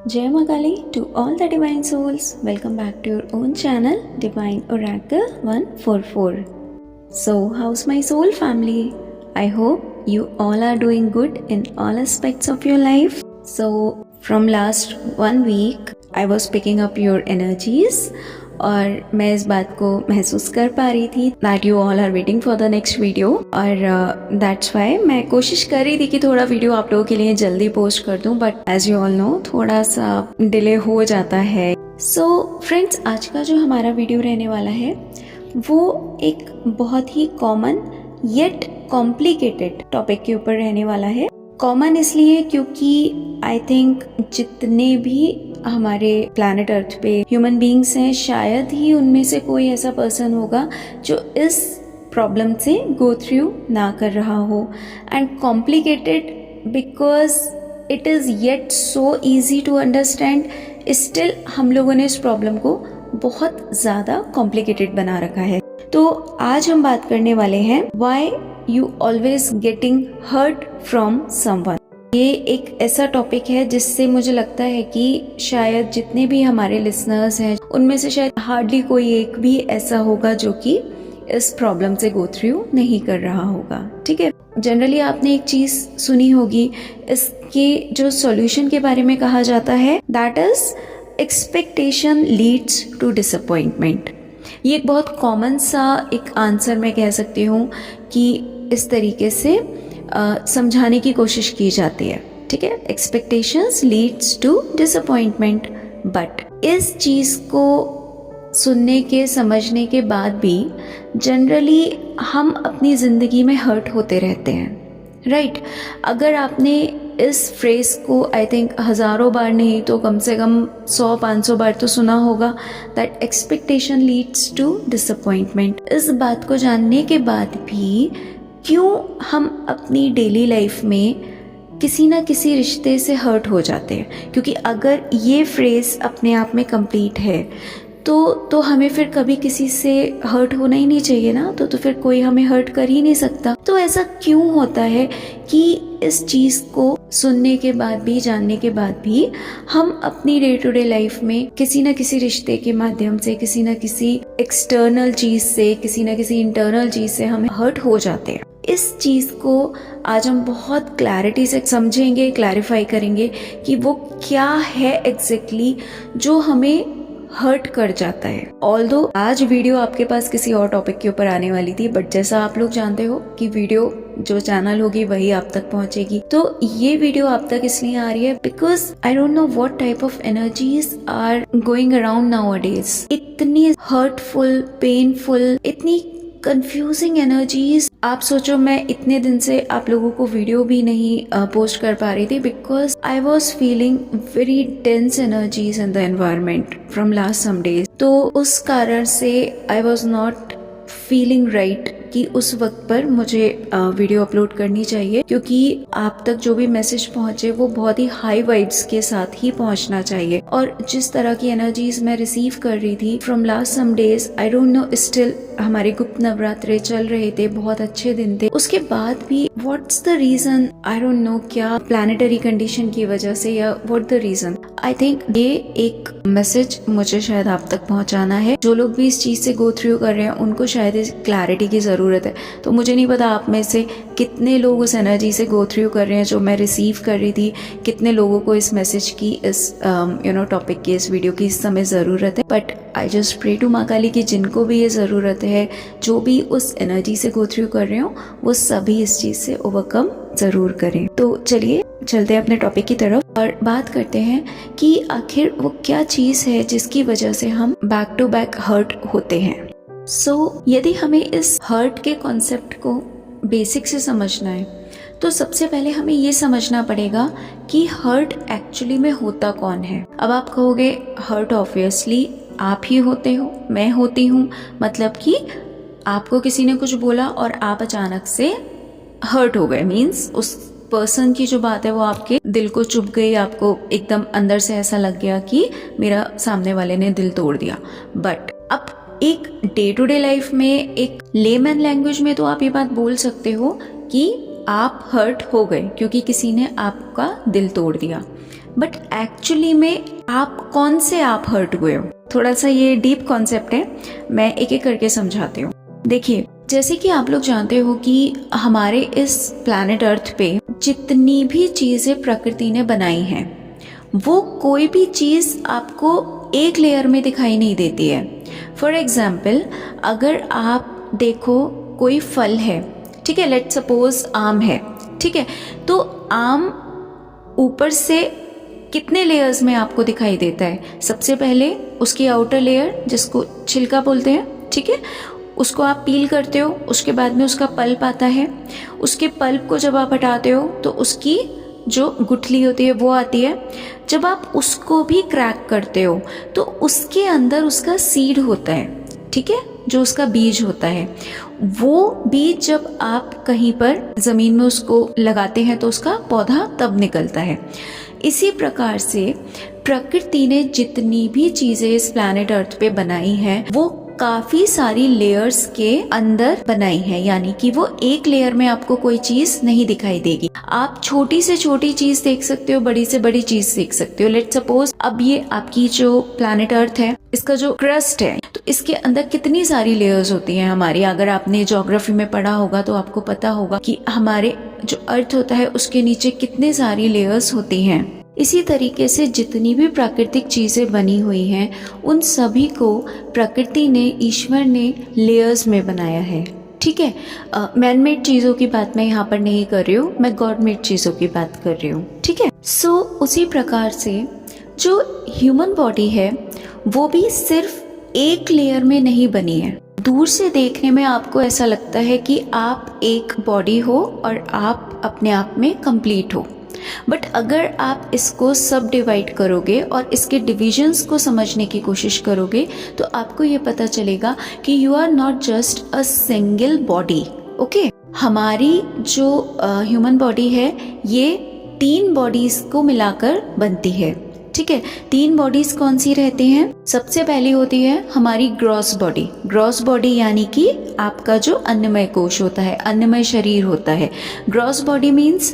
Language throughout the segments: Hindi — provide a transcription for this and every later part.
Jai Magali to all the divine souls. Welcome back to your own channel, Divine Oracle 144. So, how's my soul family? I hope you all are doing good in all aspects of your life. So, from last 1 week, I was picking up your energies और मैं इस बात को महसूस कर पा रही थी that you all are waiting for the next video और दैट्स वाई मैं कोशिश कर रही थी कि थोड़ा वीडियो आप लोगों के लिए जल्दी पोस्ट कर दूं, but as you all know थोड़ा सा डिले हो जाता है. सो फ्रेंड्स, आज का जो हमारा वीडियो रहने वाला है वो एक बहुत ही कॉमन येट कॉम्प्लिकेटेड टॉपिक के ऊपर रहने वाला है. कॉमन इसलिए क्योंकि आई थिंक जितने भी हमारे प्लैनेट अर्थ पे ह्यूमन बीइंग्स हैं, शायद ही उनमें से कोई ऐसा पर्सन होगा जो इस प्रॉब्लम से गो थ्रू ना कर रहा हो. And complicated because it is yet so easy to understand, still हम लोगों ने इस प्रॉब्लम को बहुत ज़्यादा कॉम्प्लिकेटेड बना रखा है. तो आज हम बात करने वाले हैं why you always getting hurt from someone. ये एक ऐसा टॉपिक है जिससे मुझे लगता है कि शायद जितने भी हमारे लिसनर्स हैं उनमें से शायद हार्डली कोई एक भी ऐसा होगा जो कि इस प्रॉब्लम से गो थ्रू नहीं कर रहा होगा. ठीक है, जनरली आपने एक चीज सुनी होगी, इसके जो सॉल्यूशन के बारे में कहा जाता है that is expectation leads to disappointment. ये एक बहुत कॉमन सा एक आंसर मैं कह सकती हूँ कि इस तरीके से समझाने की कोशिश की जाती है. ठीक है, expectations leads to disappointment. But इस चीज़ को सुनने के समझने के बाद भी जनरली हम अपनी ज़िंदगी में हर्ट होते रहते हैं. राइट अगर आपने इस फ्रेज को आई थिंक हज़ारों बार नहीं तो कम से कम 100-500 बार तो सुना होगा that expectation leads to disappointment. इस बात को जानने के बाद भी क्यों हम अपनी डेली लाइफ में किसी ना किसी रिश्ते से हर्ट हो जाते हैं, क्योंकि अगर ये फ्रेज अपने आप में कंप्लीट है तो हमें फिर कभी किसी से हर्ट होना ही नहीं चाहिए ना. तो फिर कोई हमें हर्ट कर ही नहीं सकता. तो ऐसा क्यों होता है कि इस चीज़ को सुनने के बाद भी, जानने के बाद भी हम अपनी डे टू डे लाइफ में किसी न किसी रिश्ते के माध्यम से, किसी न किसी एक्सटर्नल चीज़ से, किसी न किसी इंटरनल चीज़ से हमें हर्ट हो जाते हैं. इस चीज़ को आज हम बहुत क्लैरिटी से समझेंगे, क्लैरिफाई करेंगे कि वो क्या है एग्जैक्टली जो हमें हर्ट कर जाता है. ऑल्दो आज वीडियो आपके पास किसी और टॉपिक के ऊपर आने वाली थी, बट जैसा आप लोग जानते हो कि वीडियो जो चैनल होगी वही आप तक पहुंचेगी. तो ये वीडियो आप तक इसलिए आ रही है because I don't know what type of energies are going around nowadays. इतनी हर्टफुल, पेनफुल, इतनी कंफ्यूजिंग एनर्जीज. आप सोचो मैं इतने दिन से आप लोगों को वीडियो भी नहीं पोस्ट कर पा रही थी because I was feeling very dense energies in the environment from last some days. तो उस कारण से I was not feeling right कि उस वक्त पर मुझे वीडियो अपलोड करनी चाहिए, क्योंकि आप तक जो भी मैसेज पहुंचे वो बहुत ही हाई वाइब्स के साथ ही पहुंचना चाहिए. और जिस तरह की एनर्जीज मैं रिसीव कर रही थी from last some days, I don't know, still हमारे गुप्त नवरात्रे चल रहे थे, बहुत अच्छे दिन थे. उसके बाद भी what's the reason, I don't know, क्या प्लैनेटरी कंडीशन की वजह से या what the reason. I think ये एक मैसेज मुझे शायद आप तक पहुंचाना है. जो लोग भी इस चीज से गो थ्रू कर रहे हैं उनको शायद इस क्लैरिटी की जरूरत है. तो मुझे नहीं पता आप में से कितने लोग उस एनर्जी से गो थ्रू कर रहे हैं जो मैं रिसीव कर रही थी, कितने लोगों को इस मैसेज की, इस टॉपिक की, इस वीडियो की इस समय ज़रूरत है. But I just pray to Maa Kali कि जिनको भी ये ज़रूरत है, जो भी उस एनर्जी से गो थ्रू कर रहे हो, वो सभी इस चीज़ से ओवरकम ज़रूर करें. तो चलिए चलते हैं अपने टॉपिक की तरफ और बात करते हैं कि आखिर वो क्या चीज़ है जिसकी वजह से हम बैक टू बैक हर्ट होते हैं. यदि हमें इस हर्ट के कॉन्सेप्ट को बेसिक से समझना है तो सबसे पहले हमें ये समझना पड़ेगा कि हर्ट एक्चुअली में होता कौन है. अब आप कहोगे हर्ट ऑब्वियसली आप ही होते हो, मैं होती हूँ. मतलब कि आपको किसी ने कुछ बोला और आप अचानक से हर्ट हो गए, मीन्स उस पर्सन की जो बात है वो आपके दिल को चुभ गई, आपको एकदम अंदर से ऐसा लग गया कि मेरा सामने वाले ने दिल तोड़ दिया. बट अब एक डे टू डे लाइफ में, एक लेमन लैंग्वेज में तो आप ये बात बोल सकते हो कि आप हर्ट हो गए क्योंकि किसी ने आपका दिल तोड़ दिया. बट एक्चुअली में आप कौन से आप हर्ट हुए हो? थोड़ा सा ये डीप कॉन्सेप्ट है, मैं एक एक करके समझाती हूँ। देखिए, जैसे कि आप लोग जानते हो कि हमारे इस प्लैनेट अर्थ पे जितनी भी चीज़ें प्रकृति ने बनाई हैं, वो कोई भी चीज़ आपको एक लेयर में दिखाई नहीं देती है। फॉर एग्जाम्पल, अगर आप देखो कोई फल है, ठीक है, लेट्स सपोज आम है, ठीक है, तो आम ऊपर से कितने लेयर्स में आपको दिखाई देता है? सबसे पहले उसकी आउटर लेयर जिसको छिलका बोलते हैं, ठीक है, उसको आप पील करते हो, उसके बाद में उसका पल्प आता है, उसके पल्प को जब आप हटाते हो तो उसकी जो गुठली होती है वो आती है। जब आप उसको भी क्रैक करते हो तो उसके अंदर उसका सीड होता है, ठीक है, जो उसका बीज होता है। वो बीज जब आप कहीं पर ज़मीन में उसको लगाते हैं तो उसका पौधा तब निकलता है। इसी प्रकार से प्रकृति ने जितनी भी चीज़ें इस प्लैनेट अर्थ पे बनाई हैं, वो काफ़ी सारी लेयर्स के अंदर बनाई है, यानी कि वो एक लेयर में आपको कोई चीज़ नहीं दिखाई देगी। आप छोटी से छोटी चीज़ देख सकते हो, बड़ी से बड़ी चीज़ देख सकते हो। लेट्स सपोज अब ये आपकी जो प्लैनेट अर्थ है, इसका जो क्रस्ट है, तो इसके अंदर कितनी सारी लेयर्स होती हैं हमारी। अगर आपने ज्योग्राफी में पढ़ा होगा तो आपको पता होगा कि हमारे जो अर्थ होता है उसके नीचे कितनी सारी लेयर्स होती हैं। इसी तरीके से जितनी भी प्राकृतिक चीज़ें बनी हुई हैं, उन सभी को प्रकृति ने, ईश्वर ने लेयर्स में बनाया है, ठीक है। मैन मेड चीज़ों की बात मैं यहाँ पर नहीं कर रही हूँ, मैं गॉड मेड चीज़ों की बात कर रही हूँ, ठीक है। सो उसी प्रकार से जो ह्यूमन बॉडी है वो भी सिर्फ एक लेयर में नहीं बनी है। दूर से देखने में आपको ऐसा लगता है कि आप एक बॉडी हो और आप अपने आप में कंप्लीट हो, बट अगर आप इसको सब डिवाइड करोगे और इसके डिविजन्स को समझने की कोशिश करोगे तो आपको ये पता चलेगा कि you are not just a single body, okay. हमारी जो ह्यूमन बॉडी है ये 3 बॉडीज को मिलाकर बनती है, ठीक है। 3 बॉडीज कौन सी रहती हैं? सबसे पहली होती है हमारी ग्रॉस बॉडी। ग्रॉस बॉडी यानी कि आपका जो अन्नमय कोश होता है, अन्नमय शरीर होता है। ग्रॉस बॉडी मीन्स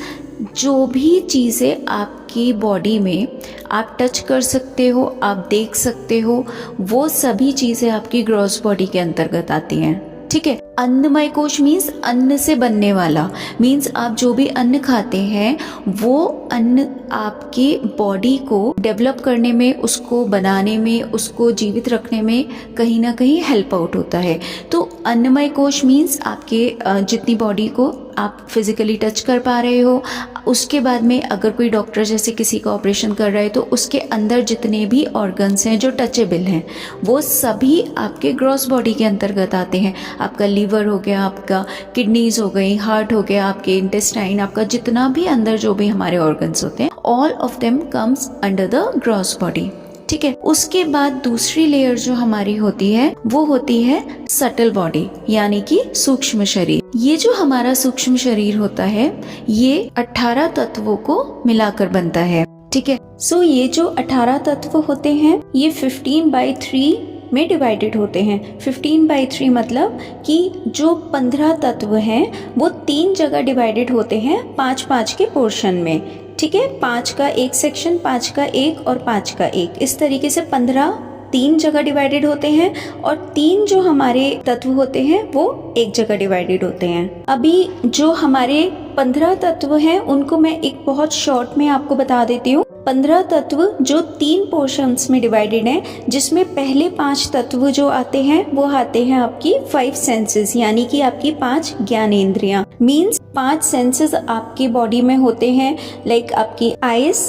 जो भी चीज़ें आपकी बॉडी में आप टच कर सकते हो, आप देख सकते हो, वो सभी चीज़ें आपकी ग्रॉस बॉडी के अंतर्गत आती हैं, ठीक है। अन्नमय कोश मीन्स अन्न से बनने वाला, मीन्स आप जो भी अन्न खाते हैं वो अन्न आपकी बॉडी को डेवलप करने में, उसको बनाने में, उसको जीवित रखने में कहीं ना कहीं हेल्प आउट होता है। तो अन्नमय कोश मीन्स आपके जितनी बॉडी को आप फिजिकली टच कर पा रहे हो, उसके बाद में अगर कोई डॉक्टर जैसे किसी का ऑपरेशन कर रहा है तो उसके अंदर जितने भी ऑर्गन्स हैं जो टचेबल हैं वो सभी आपके ग्रॉस बॉडी के अंतर्गत आते हैं। आपका लीवर हो गया, आपका किडनीज हो गई, हार्ट हो गया, आपके इंटेस्टाइन, आपका जितना भी अंदर जो भी हमारे ऑर्गन्स होते हैं, all of them comes under the gross body, ठीक है। उसके बाद दूसरी लेयर जो हमारी होती है वो होती है सटल बॉडी, यानी कि सूक्ष्म शरीर। ये जो हमारा सूक्ष्म शरीर होता है ये 18 तत्वों को मिलाकर बनता है, ठीक है। सो ये जो 18 तत्व होते हैं ये 15/3 में डिवाइडेड होते हैं। 15/3 मतलब कि जो 15 तत्व हैं वो 3 जगह डिवाइडेड होते हैं 5-5 के पोर्शन में, ठीक है। 5 का एक सेक्शन, 5 का एक और 5 का एक, इस तरीके से 15 3 जगह डिवाइडेड होते हैं और 3 जो हमारे तत्व होते हैं वो एक जगह डिवाइडेड होते हैं। अभी जो हमारे 15 तत्व हैं उनको मैं एक बहुत शॉर्ट में आपको बता देती हूँ। 15 तत्व जो 3 पोर्शंस में डिवाइडेड हैं, जिसमें पहले 5 तत्व जो आते हैं वो आते हैं आपकी 5 सेंसेस, यानी कि आपकी 5 ज्ञानेंद्रियां। मीन्स 5 सेंसेस आपकी बॉडी में होते हैं, लाइक आपकी आईज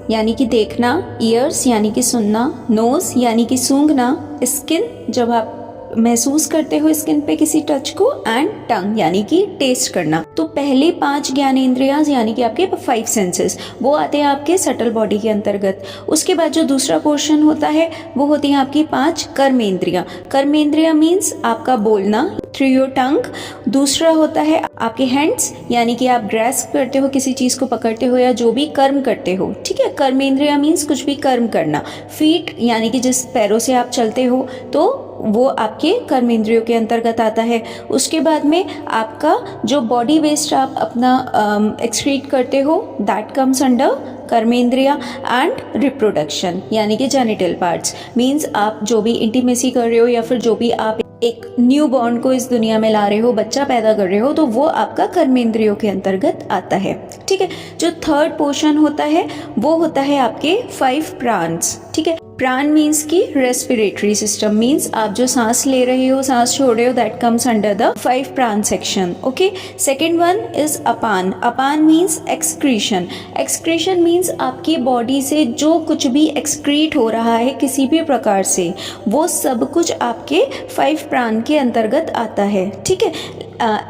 यानी कि देखना, ईयर्स यानी कि सुनना, नोज यानी कि सूंघना, स्किन जब आप महसूस करते हो स्किन पे किसी टच को, एंड टंग यानी कि टेस्ट करना। तो पहले 5 ज्ञानेंद्रियां यानी कि आपके 5 सेंसेस वो आते हैं आपके सटल बॉडी के अंतर्गत। उसके बाद जो दूसरा पोर्शन होता है वो होती है आपकी 5 कर्मेंद्रियां। कर्मेंद्रियां मीन्स आपका बोलना थ्रू योर टंग। दूसरा होता है आपके हैंड्स, यानी कि आप ग्रैस्प करते हो, किसी चीज को पकड़ते हो या जो भी कर्म करते हो, ठीक है। कर्मेंद्रिया मीन्स कुछ भी कर्म करना। फीट यानी कि जिस पैरों से आप चलते हो तो वो आपके कर्मेंद्रियों के अंतर्गत आता है। उसके बाद में आपका जो बॉडी वेस्ट आप अपना एक्सक्रीट करते हो, दैट कम्स अंडर कर्मेंद्रिया एंड रिप्रोडक्शन यानी कि जेनिटल पार्ट्स। मीन्स आप जो भी इंटीमेसी कर रहे हो या फिर जो भी आप एक न्यू बॉर्न को इस दुनिया में ला रहे हो, बच्चा पैदा कर रहे हो, तो वो आपका कर्मेंद्रियों के अंतर्गत आता है। ठीक है, जो थर्ड पोर्शन होता है वो होता है आपके 5 प्राण्स। ठीक है, प्राण मीन्स की रेस्पिरेटरी सिस्टम, मीन्स आप जो सांस ले रहे हो, सांस छोड़ रहे हो, दैट कम्स अंडर द 5 प्राण section. Okay, second one is upon. Upon means excretion. Excretion means आपकी बॉडी से जो कुछ भी एक्सक्रीट हो रहा है किसी भी प्रकार से, वो सब कुछ आपके 5 प्राण के अंतर्गत आता है। ठीक है,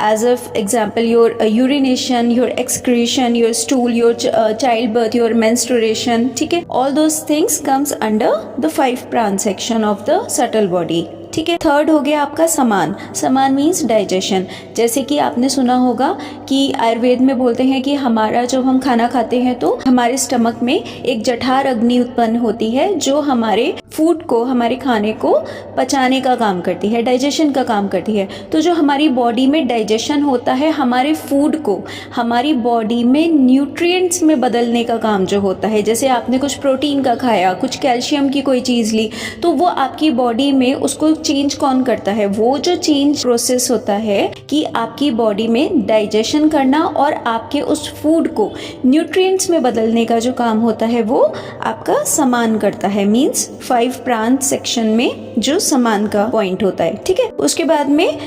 as of example your urination, your excretion, your stool, your childbirth, your menstruation, ठीक है, all those things comes under the 5 प्राण section of the subtle body। ठीक है, थर्ड हो गया आपका समान। समान मीन्स डाइजेशन। जैसे कि आपने सुना होगा कि आयुर्वेद में बोलते हैं कि हमारा जब हम खाना खाते हैं तो हमारे स्टमक में एक जठर अग्नि उत्पन्न होती है जो हमारे फूड को, हमारे खाने को पचाने का काम करती है, डाइजेशन का काम करती है। तो जो हमारी बॉडी में डाइजेशन होता है, हमारे फूड को हमारी बॉडी में न्यूट्रिएंट्स में बदलने का काम जो होता है, जैसे आपने कुछ प्रोटीन का खाया, कुछ कैल्शियम की कोई चीज़ ली, तो वो आपकी बॉडी में उसको चेंज कौन करता है? वो जो चेंज प्रोसेस होता है कि आपकी बॉडी में डाइजेशन करना और आपके उस फूड को न्यूट्रिएंट्स में बदलने का जो काम होता है वो आपका समान करता है। मीन्स 5 प्राण सेक्शन में जो समान का पॉइंट होता है। ठीक है, उसके बाद में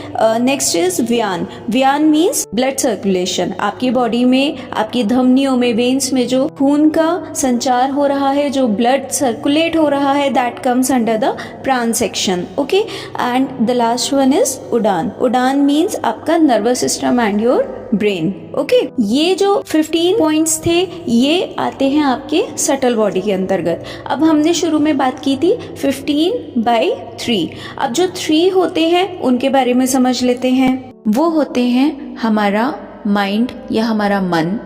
नेक्स्ट इज व्यान। व्यान मीन्स ब्लड सर्कुलेशन। आपकी बॉडी में, आपकी धमनियों में, वेन्स में जो खून का संचार हो रहा है, जो ब्लड सर्कुलेट हो रहा है, दैट कम्स अंडर द प्राण section. Okay, and the last one is उड़ान। उड़ान मीन्स आपका nervous system and your brain. Okay, ये जो 15 पॉइंट्स थे ये आते हैं आपके सटल बॉडी के अंतर्गत। अब हमने शुरू में बात की थी 15/3। अब जो 3 होते हैं उनके बारे में समझ लेते हैं। वो होते हैं हमारा माइंड या हमारा मन,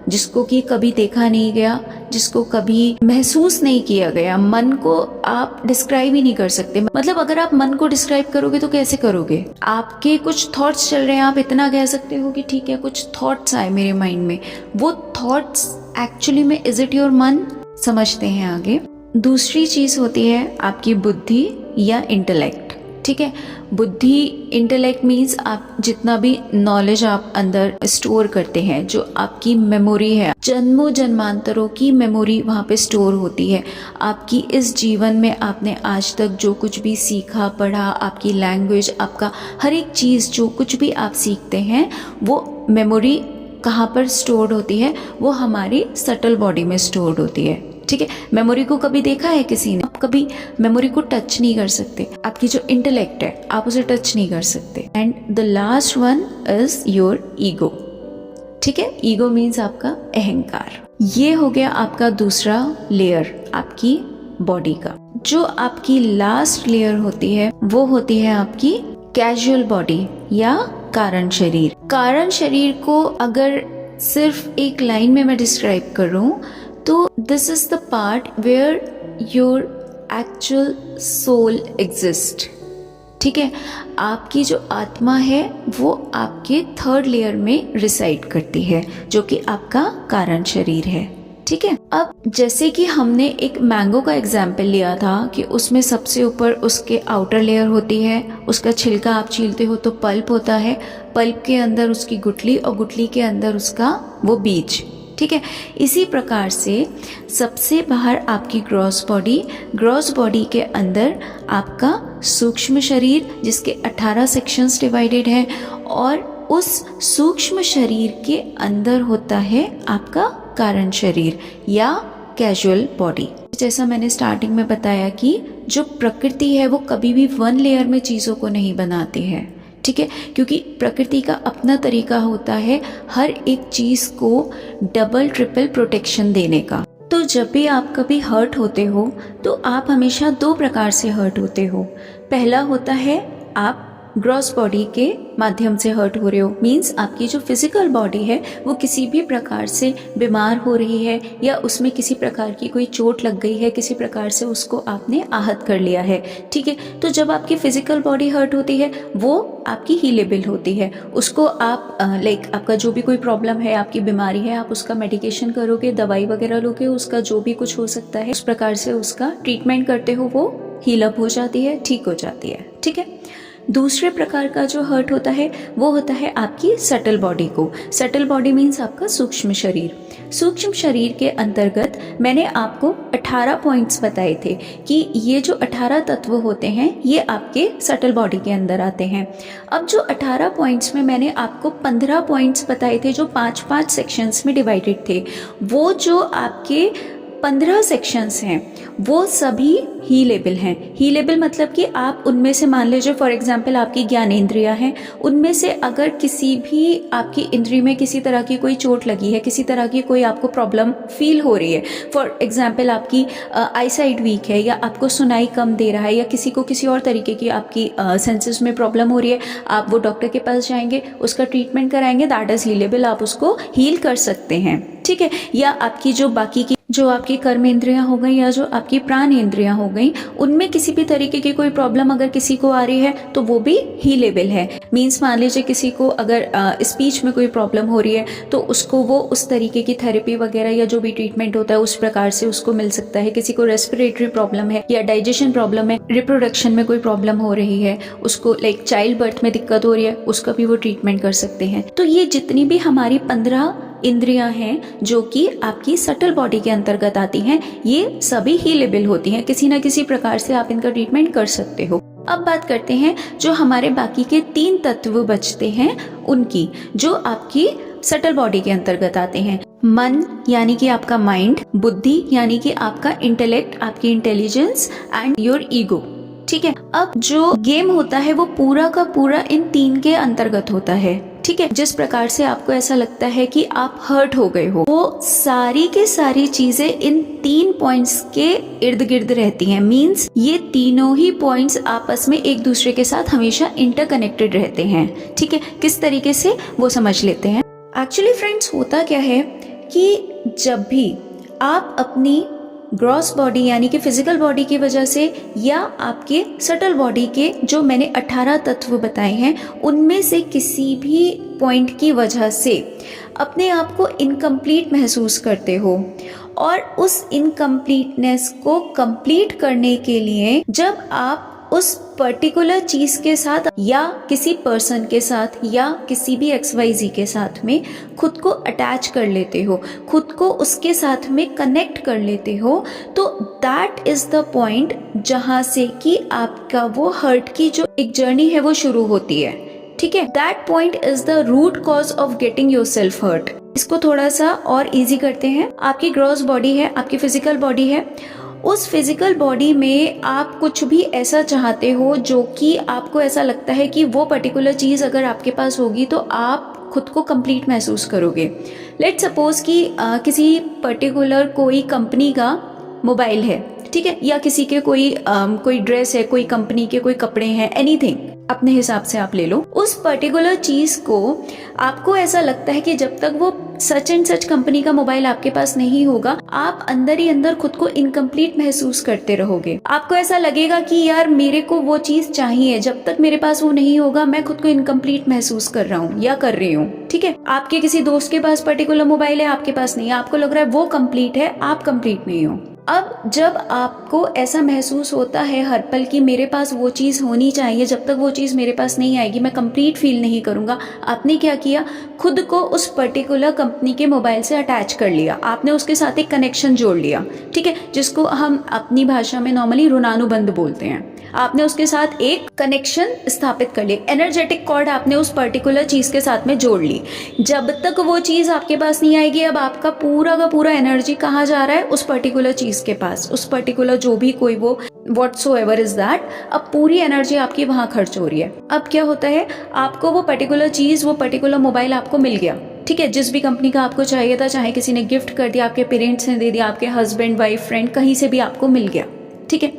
जिसको कि कभी देखा नहीं गया, जिसको कभी महसूस नहीं किया गया। मन को आप डिस्क्राइब ही नहीं कर सकते। मतलब अगर आप मन को डिस्क्राइब करोगे तो कैसे करोगे? आपके कुछ थॉट्स चल रहे हैं, आप इतना कह सकते हो कि ठीक है कुछ थॉट्स आए मेरे माइंड में, वो थॉट्स एक्चुअली में इज इट योर मन? समझते हैं आगे। दूसरी चीज होती है आपकी बुद्धि या इंटेलेक्ट। ठीक है, बुद्धि, इंटेलेक्ट मीन्स आप जितना भी नॉलेज आप अंदर स्टोर करते हैं, जो आपकी मेमोरी है, जन्मों जन्मांतरों की मेमोरी वहाँ पे स्टोर होती है। आपकी इस जीवन में आपने आज तक जो कुछ भी सीखा, पढ़ा, आपकी लैंग्वेज, आपका हर एक चीज़ जो कुछ भी आप सीखते हैं, वो मेमोरी कहाँ पर स्टोर्ड होती है? वो हमारी सटल बॉडी में स्टोर्ड होती है। ठीक है, मेमोरी को कभी देखा है किसी ने? आप कभी मेमोरी को टच नहीं कर सकते। आपकी जो इंटेलेक्ट है आप उसे टच नहीं कर सकते। And the last one is your ego. ठीक है, ईगो मीन्स आपका अहंकार। ये हो गया आपका दूसरा लेयर आपकी बॉडी का। जो आपकी लास्ट लेयर होती है वो होती है आपकी कैजुअल बॉडी या कारण शरीर। कारण शरीर को अगर सिर्फ एक लाइन में मैं डिस्क्राइब करूं तो this is the part where your actual soul exist. ठीक है, आपकी जो आत्मा है वो आपके थर्ड लेयर में रिसाइड करती है, जो कि आपका कारण शरीर है। ठीक है, अब जैसे कि हमने एक मैंगो का एग्जाम्पल लिया था कि उसमें सबसे ऊपर उसके आउटर लेयर होती है, उसका छिलका आप छीलते हो तो पल्प होता है, पल्प के अंदर उसकी गुठली और गुठली के अंदर उसका वो बीज। ठीक है, इसी प्रकार से सबसे बाहर आपकी ग्रॉस बॉडी के अंदर आपका सूक्ष्म शरीर, जिसके 18 सेक्शंस डिवाइडेड हैं, और उस सूक्ष्म शरीर के अंदर होता है आपका कारण शरीर या कैजुअल बॉडी। जैसा मैंने स्टार्टिंग में बताया कि जो प्रकृति है वो कभी भी वन लेयर में चीज़ों को नहीं बनाती है। ठीक है, क्योंकि प्रकृति का अपना तरीका होता है हर एक चीज़ को डबल ट्रिपल प्रोटेक्शन देने का। तो जब भी आप कभी हर्ट होते हो तो आप हमेशा 2 प्रकार से हर्ट होते हो। पहला होता है आप ग्रॉस बॉडी के माध्यम से हर्ट हो रहे हो, मीन्स आपकी जो फिजिकल बॉडी है वो किसी भी प्रकार से बीमार हो रही है या उसमें किसी प्रकार की कोई चोट लग गई है, किसी प्रकार से उसको आपने आहत कर लिया है। ठीक है, तो जब आपकी फिजिकल बॉडी हर्ट होती है वो आपकी हीलेबल होती है। उसको आप आपका जो भी कोई प्रॉब्लम है, आपकी बीमारी है, आप उसका मेडिकेशन करोगे, दवाई वगैरह लोगे, उसका जो भी कुछ हो सकता है उस प्रकार से उसका ट्रीटमेंट करते हो, वो हील अप हो जाती है, ठीक हो जाती है। ठीक है, दूसरे प्रकार का जो हर्ट होता है वो होता है आपकी सटल बॉडी को। सटल बॉडी मीन्स आपका सूक्ष्म शरीर। सूक्ष्म शरीर के अंतर्गत मैंने आपको 18 पॉइंट्स बताए थे कि ये जो 18 तत्व होते हैं ये आपके सटल बॉडी के अंदर आते हैं। अब जो 18 पॉइंट्स में मैंने आपको 15 पॉइंट्स बताए थे जो 5-5 सेक्शंस में डिवाइडेड थे, वो जो आपके 15 सेक्शंस हैं वो सभी हीलेबल हैं। हीलेबल मतलब कि आप उनमें से मान लीजिए फॉर एग्जांपल आपकी ज्ञानेंद्रियां हैं, उनमें से अगर किसी भी आपकी इंद्री में किसी तरह की कोई चोट लगी है, किसी तरह की कोई आपको प्रॉब्लम फील हो रही है, फॉर एग्जांपल आपकी आईसाइट वीक है या आपको सुनाई कम दे रहा है या किसी को किसी और तरीके की आपकी सेंसेस में प्रॉब्लम हो रही है, आप वो डॉक्टर के पास जाएंगे, उसका ट्रीटमेंट कराएंगे, दैट इज हीलेबल, आप उसको हील कर सकते हैं। ठीक है, या आपकी जो बाकी की जो आपकी कर्म इंद्रियां हो गई या जो आपकी प्राण इंद्रियां हो गई, उनमें किसी भी तरीके की कोई प्रॉब्लम अगर किसी को आ रही है तो वो भी हीलेबल है। मीन्स मान लीजिए किसी को अगर स्पीच में कोई प्रॉब्लम हो रही है तो उसको वो उस तरीके की थेरेपी वगैरह या जो भी ट्रीटमेंट होता है उस प्रकार से उसको मिल सकता है। किसी को रेस्पिरेटरी प्रॉब्लम है या डाइजेशन प्रॉब्लम है, रिप्रोडक्शन में कोई प्रॉब्लम हो रही है, उसको चाइल्ड बर्थ में दिक्कत हो रही है, उसका भी वो ट्रीटमेंट कर सकते हैं। तो ये जितनी भी हमारी 15 इंद्रियां हैं जो कि आपकी सटल बॉडी के अंतर्गत आती हैं, ये सभी हीलेबल होती हैं, किसी ना किसी प्रकार से आप इनका ट्रीटमेंट कर सकते हो। अब बात करते हैं जो हमारे बाकी के 3 तत्व बचते हैं उनकी, जो आपकी सटल बॉडी के अंतर्गत आते हैं। मन यानी कि आपका माइंड, बुद्धि यानी कि आपका इंटेलेक्ट, आपकी इंटेलिजेंस एंड योर ईगो। ठीक है, अब जो गेम होता है वो पूरा का पूरा इन 3 के अंतर्गत होता है। ठीक है, जिस प्रकार से आपको ऐसा लगता है कि आप हर्ट हो गए हो, वो सारी के सारी चीजें इन 3 पॉइंट्स के इर्द गिर्द रहती हैं। मींस ये तीनों ही पॉइंट्स आपस में एक दूसरे के साथ हमेशा इंटरकनेक्टेड रहते हैं। ठीक है, किस तरीके से वो समझ लेते हैं। एक्चुअली फ्रेंड्स, होता क्या है कि जब भी आप अपनी ग्रॉस बॉडी यानी कि फिजिकल बॉडी की वजह से या आपके सटल बॉडी के जो मैंने 18 तत्व बताए हैं उनमें से किसी भी पॉइंट की वजह से अपने आप को इनकम्प्लीट महसूस करते हो, और उस इनकम्प्लीटनेस को कंप्लीट करने के लिए जब आप उस पर्टिकुलर चीज के साथ या किसी पर्सन के साथ या किसी भी XYZ के साथ में खुद को अटैच कर लेते हो, खुद को उसके साथ में कनेक्ट कर लेते हो, तो दैट इज द पॉइंट जहां से कि आपका वो हर्ट की जो एक जर्नी है वो शुरू होती है। ठीक है, that point is the root cause of getting your self hurt. इसको थोड़ा सा और इजी करते हैं। आपकी ग्रॉस बॉडी है, आपकी फिजिकल बॉडी है, उस फिजिकल बॉडी में आप कुछ भी ऐसा चाहते हो जो कि आपको ऐसा लगता है कि वो पर्टिकुलर चीज़ अगर आपके पास होगी तो आप खुद को कंप्लीट महसूस करोगे। लेट्स सपोज कि किसी पर्टिकुलर कोई कंपनी का मोबाइल है, ठीक है, या किसी के कोई ड्रेस है, कोई कंपनी के कोई कपड़े हैं, एनीथिंग अपने हिसाब से आप ले लो। उस पर्टिकुलर चीज को आपको ऐसा लगता है कि जब तक वो सच एंड सच कंपनी का मोबाइल आपके पास नहीं होगा, आप अंदर ही अंदर खुद को इनकम्प्लीट महसूस करते रहोगे। आपको ऐसा लगेगा कि यार मेरे को वो चीज चाहिए, जब तक मेरे पास वो नहीं होगा मैं खुद को इनकम्प्लीट महसूस कर रहा हूँ या कर रही हूँ। ठीक है, आपके किसी दोस्त के पास पर्टिकुलर मोबाइल है, आपके पास नहीं है, आपको लग रहा है वो कंप्लीट है, आप कंप्लीट नहीं हो। अब जब आपको ऐसा महसूस होता है हर पल कि मेरे पास वो चीज़ होनी चाहिए, जब तक वो चीज़ मेरे पास नहीं आएगी मैं कंप्लीट फील नहीं करूँगा, आपने क्या किया, खुद को उस पर्टिकुलर कंपनी के मोबाइल से अटैच कर लिया, आपने उसके साथ एक कनेक्शन जोड़ लिया। ठीक है, जिसको हम अपनी भाषा में नॉर्मली ऋणानुबंध बोलते हैं। आपने उसके साथ एक कनेक्शन स्थापित कर लिया, एनर्जेटिक कॉर्ड आपने उस पर्टिकुलर चीज के साथ में जोड़ ली। जब तक वो चीज आपके पास नहीं आएगी, अब आपका पूरा का पूरा एनर्जी कहाँ जा रहा है, उस पर्टिकुलर चीज के पास, उस पर्टिकुलर जो भी कोई वो whatsoever is that, अब पूरी एनर्जी आपकी वहां खर्च हो रही है। अब क्या होता है, आपको वो पर्टिकुलर चीज, वो पर्टिकुलर मोबाइल आपको मिल गया, ठीक है, जिस भी कंपनी का आपको चाहिए था, चाहे किसी ने गिफ्ट कर दिया, आपके पेरेंट्स ने दे दिया, आपके हस्बैंड वाइफ फ्रेंड कहीं से भी आपको मिल गया। ठीक है,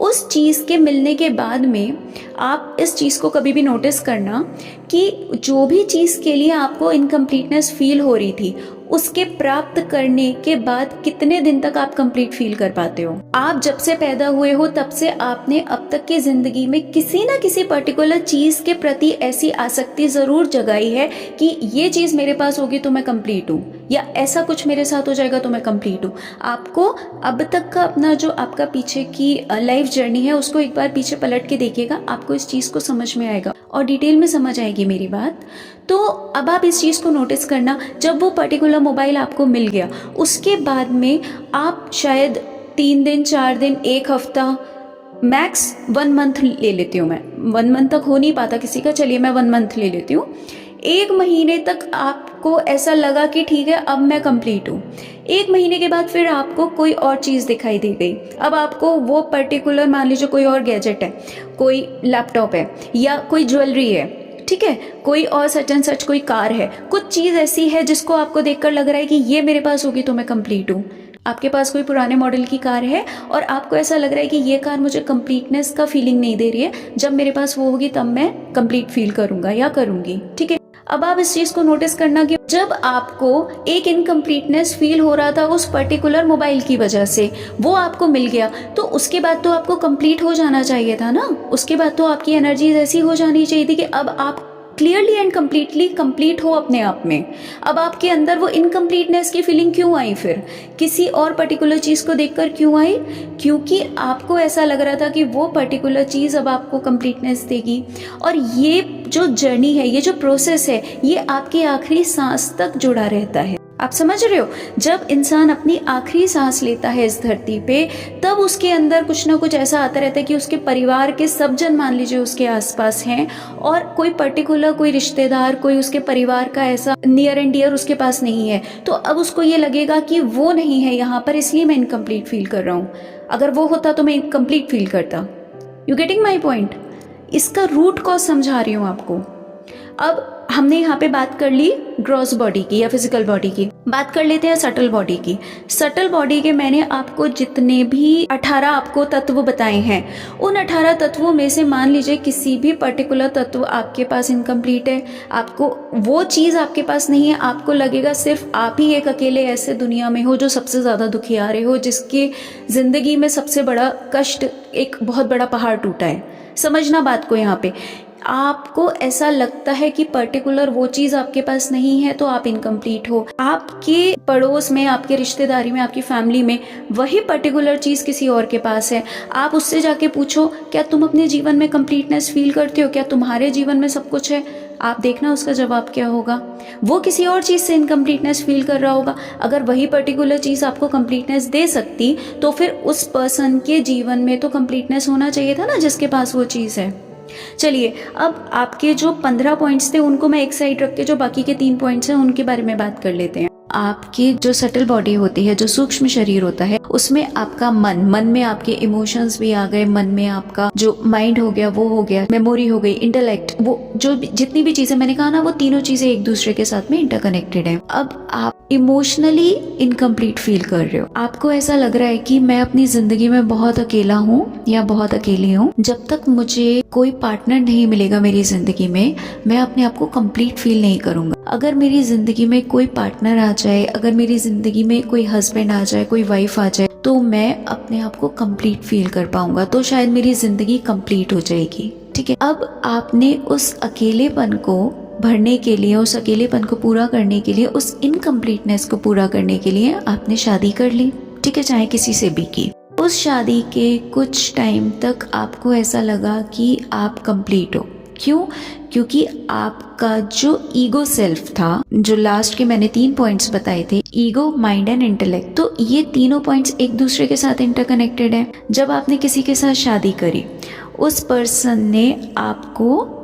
उस चीज़ के मिलने के बाद में आप इस चीज़ को कभी भी नोटिस करना कि जो भी चीज़ के लिए आपको इनकम्प्लीटनेस फील हो रही थी, उसके प्राप्त करने के बाद कितने दिन तक आप कंप्लीट फील कर पाते हो। आप जब से पैदा हुए हो तब से आपने अब तक की जिंदगी में किसी ना किसी पर्टिकुलर चीज के प्रति ऐसी आसक्ति जरूर जगाई है कि ये चीज मेरे पास होगी तो मैं कंप्लीट हूँ, या ऐसा कुछ मेरे साथ हो जाएगा तो मैं कंप्लीट हूँ। आपको अब तक का अपना जो आपका पीछे की लाइफ जर्नी है उसको एक बार पीछे पलट के देखिएगा, आपको इस चीज को समझ में आएगा और डिटेल में समझ आएगी मेरी बात। तो अब आप इस चीज़ को नोटिस करना, जब वो पर्टिकुलर मोबाइल आपको मिल गया उसके बाद में आप शायद 3 दिन 4 दिन 1 हफ्ता मैक्स 1 मंथ ले लेती हूँ मैं। 1 मंथ तक हो नहीं पाता किसी का, चलिए मैं 1 मंथ ले लेती हूँ। 1 महीने तक आपको ऐसा लगा कि ठीक है अब मैं कंप्लीट हूँ। 1 महीने के बाद फिर आपको कोई और चीज़ दिखाई दे गई। अब आपको वो पर्टिकुलर, मान लीजिए कोई और गैजेट है, कोई लैपटॉप है या कोई ज्वेलरी है, ठीक है, कोई और सच एंड सच कोई कार है, कुछ चीज़ ऐसी है जिसको आपको देखकर लग रहा है कि ये मेरे पास होगी तो मैं कंप्लीट हूँ। आपके पास कोई पुराने मॉडल की कार है और आपको ऐसा लग रहा है कि ये कार मुझे कंप्लीटनेस का फीलिंग नहीं दे रही है, जब मेरे पास वो होगी तब मैं कंप्लीट फील करूंगा या करूंगी, ठीक है। अब आप इस चीज़ को नोटिस करना कि जब आपको एक इनकम्प्लीटनेस फील हो रहा था उस पर्टिकुलर मोबाइल की वजह से, वो आपको मिल गया, तो उसके बाद तो आपको कंप्लीट हो जाना चाहिए था ना। उसके बाद तो आपकी एनर्जीज ऐसी हो जानी चाहिए थी कि अब आप क्लियरली एंड कम्प्लीटली कंप्लीट हो अपने आप में। अब आपके अंदर वो इनकम्प्लीटनेस की फीलिंग क्यों आई, फिर किसी और पर्टिकुलर चीज़ को देखकर क्यों आई? क्योंकि आपको ऐसा लग रहा था कि वो पर्टिकुलर चीज़ अब आपको कंप्लीटनेस देगी। और ये जो जर्नी है, ये जो प्रोसेस है, ये आपकी आखिरी सांस तक जुड़ा रहता है। आप समझ रहे हो? जब इंसान अपनी आखिरी सांस लेता है इस धरती पे, तब उसके अंदर कुछ ना कुछ ऐसा आता रहता है कि उसके परिवार के सब जन, मान लीजिए, उसके आसपास हैं और कोई पर्टिकुलर कोई रिश्तेदार, कोई उसके परिवार का ऐसा नियर एंड डियर उसके पास नहीं है। तो अब उसको ये लगेगा कि वो नहीं है यहाँ पर, इसलिए मैं इनकम्प्लीट फील कर रहा हूँ। अगर वो होता तो मैं इनकम्प्लीट फील करता। You getting my point? इसका रूट कॉज समझा रही हूँ आपको। अब हमने यहाँ पे बात कर ली ग्रॉस बॉडी की या फिजिकल बॉडी की, बात कर लेते हैं सटल बॉडी की। सटल बॉडी के मैंने आपको जितने भी 18 आपको तत्व बताए हैं, उन 18 तत्वों में से मान लीजिए किसी भी पर्टिकुलर तत्व आपके पास इनकम्प्लीट है, आपको वो चीज़ आपके पास नहीं है, आपको लगेगा सिर्फ आप ही एक अकेले ऐसे दुनिया में हो जो सबसे ज़्यादा दुखियारे हो, जिसकी ज़िंदगी में सबसे बड़ा कष्ट, एक बहुत बड़ा पहाड़ टूटा है। समझना बात को, यहाँ पे आपको ऐसा लगता है कि पर्टिकुलर वो चीज़ आपके पास नहीं है तो आप इनकम्प्लीट हो। आपके पड़ोस में, आपके रिश्तेदारी में, आपकी फैमिली में वही पर्टिकुलर चीज़ किसी और के पास है। आप उससे जाके पूछो, क्या तुम अपने जीवन में कंप्लीटनेस फील करते हो? क्या तुम्हारे जीवन में सब कुछ है? आप देखना उसका जवाब क्या होगा। वो किसी और चीज़ से इनकम्प्लीटनेस फील कर रहा होगा। अगर वही पर्टिकुलर चीज़ आपको कंप्लीटनेस दे सकती तो फिर उस पर्सन के जीवन में तो कंप्लीटनेस होना चाहिए था ना, जिसके पास वो चीज़ है। चलिए, अब आपके जो 15 पॉइंट्स थे उनको मैं एक साइड रख के जो बाकी के 3 पॉइंट्स हैं उनके बारे में बात कर लेते हैं। आपकी जो सटल बॉडी होती है, जो सूक्ष्म शरीर होता है, उसमें आपका मन में आपके इमोशंस भी आ गए, मन में आपका जो माइंड हो गया वो हो गया, मेमोरी हो गई, इंटेलेक्ट, वो जो जितनी भी चीजें मैंने कहा ना, वो तीनों चीजें एक दूसरे के साथ में इंटरकनेक्टेड है। अब आप इमोशनली इनकम्प्लीट फील कर रहे हो, आपको ऐसा लग रहा है कि मैं अपनी जिंदगी में बहुत अकेला हूँ या बहुत अकेली हूँ। जब तक मुझे कोई पार्टनर नहीं मिलेगा मेरी जिंदगी में, मैं अपने आप को कंप्लीट फील नहीं करूंगा। अगर मेरी जिंदगी में कोई पार्टनर आ जाए, अगर मेरी जिंदगी में कोई हस्बैंड आ जाए, कोई वाइफ आ जाए, तो मैं अपने आप को कंप्लीट फील कर पाऊंगा, तो शायद मेरी जिंदगी कंप्लीट हो जाएगी। ठीक है, अब आपने उस अकेलेपन को भरने के लिए, उस अकेलेपन को पूरा करने के लिए, उस इनकम्प्लीटनेस को पूरा करने के लिए आपने शादी कर ली, ठीक है, चाहे किसी से भी की। उस शादी के कुछ टाइम तक आपको ऐसा लगा कि आप कंप्लीट हो। क्यों? क्योंकि आपका जो ईगो सेल्फ था, जो लास्ट के मैंने 3 पॉइंट्स बताए थे, ईगो, माइंड एंड इंटेलेक्ट, तो ये तीनों पॉइंट्स एक दूसरे के साथ इंटरकनेक्टेड है। जब आपने किसी के साथ शादी करी, उस पर्सन ने आपको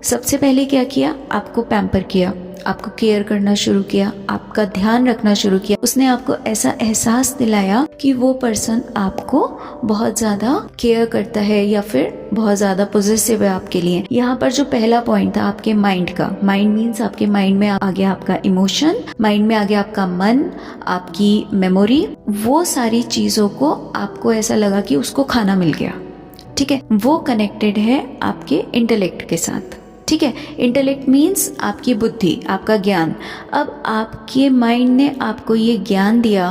सबसे पहले क्या किया? आपको पैम्पर किया, आपको केयर करना शुरू किया, आपका ध्यान रखना शुरू किया। उसने आपको ऐसा एहसास दिलाया कि वो पर्सन आपको बहुत ज्यादा केयर करता है या फिर बहुत ज्यादा पॉजिटिव है आपके लिए। यहाँ पर जो पहला पॉइंट था आपके माइंड का, माइंड मीन्स आपके माइंड में आ गया आपका इमोशन, माइंड में आ गया आपका मन, आपकी मेमोरी, वो सारी चीजों को आपको ऐसा लगा कि उसको खाना मिल गया। ठीक है, वो कनेक्टेड है आपके इंटेलेक्ट के साथ। ठीक है, इंटेलेक्ट मीन्स आपकी बुद्धि, आपका ज्ञान। अब आपके माइंड ने आपको ये ज्ञान दिया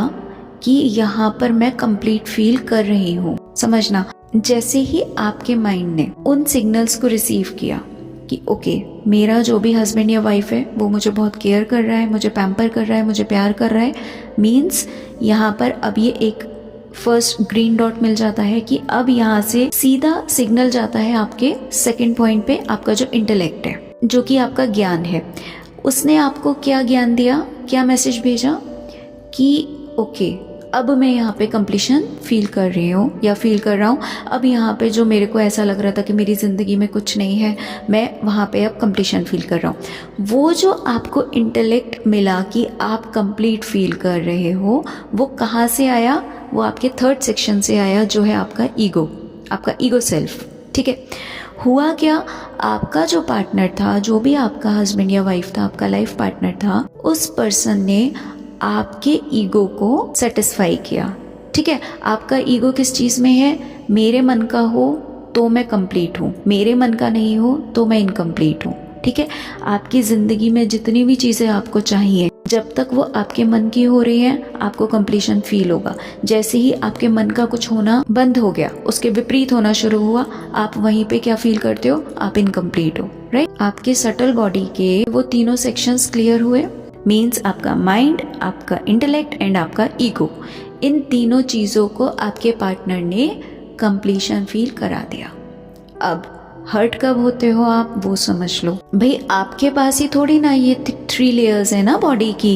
कि यहाँ पर मैं कंप्लीट फील कर रही हूँ। समझना, जैसे ही आपके माइंड ने उन सिग्नल्स को रिसीव किया कि ओके, मेरा जो भी हस्बैंड या वाइफ है वो मुझे बहुत केयर कर रहा है, मुझे पैम्पर कर रहा है, मुझे प्यार कर रहा है, मीन्स यहाँ पर अब ये एक फर्स्ट ग्रीन डॉट मिल जाता है कि अब यहाँ से सीधा सिग्नल जाता है आपके सेकंड पॉइंट पे, आपका जो इंटेलेक्ट है, जो कि आपका ज्ञान है। उसने आपको क्या ज्ञान दिया, क्या मैसेज भेजा कि ओके, अब मैं यहाँ पे कंप्लीशन फील कर रही हूँ या फील कर रहा हूँ। अब यहाँ पे जो मेरे को ऐसा लग रहा था कि मेरी ज़िंदगी में कुछ नहीं है, मैं वहाँ पे अब कंप्लीशन फील कर रहा हूँ। वो जो आपको इंटेलेक्ट मिला कि आप कंप्लीट फील कर रहे हो, वो कहाँ से आया? वो आपके थर्ड सेक्शन से आया, जो है आपका ईगो, आपका ईगो सेल्फ। ठीक है, हुआ क्या, आपका जो पार्टनर था, जो भी आपका हस्बैंड या वाइफ था, आपका लाइफ पार्टनर था, उस पर्सन ने आपके ईगो को सेटिस्फाई किया। ठीक है, आपका ईगो किस चीज़ में है? मेरे मन का हो तो मैं कंप्लीट हूँ, मेरे मन का नहीं हो तो मैं इनकम्प्लीट हूँ। ठीक है, आपकी ज़िंदगी में जितनी भी चीज़ें आपको चाहिए, जब तक वो आपके मन की हो रही है, आपको कंप्लीशन फील होगा। जैसे ही आपके मन का कुछ होना बंद हो गया, उसके विपरीत होना शुरू हुआ, आप वहीं पे क्या फील करते हो? आप इनकम्प्लीट हो। राइट, आपके सटल बॉडी के वो तीनों सेक्शंस क्लियर हुए, मीन्स आपका माइंड, आपका इंटेलेक्ट एंड आपका ईगो, इन तीनों चीज़ों को आपके पार्टनर ने कंप्लीशन फील करा दिया। अब हर्ट कब होते हो आप, वो समझ लो। भाई आपके पास ही थोड़ी ना ये 3 लेयर्स है ना बॉडी की,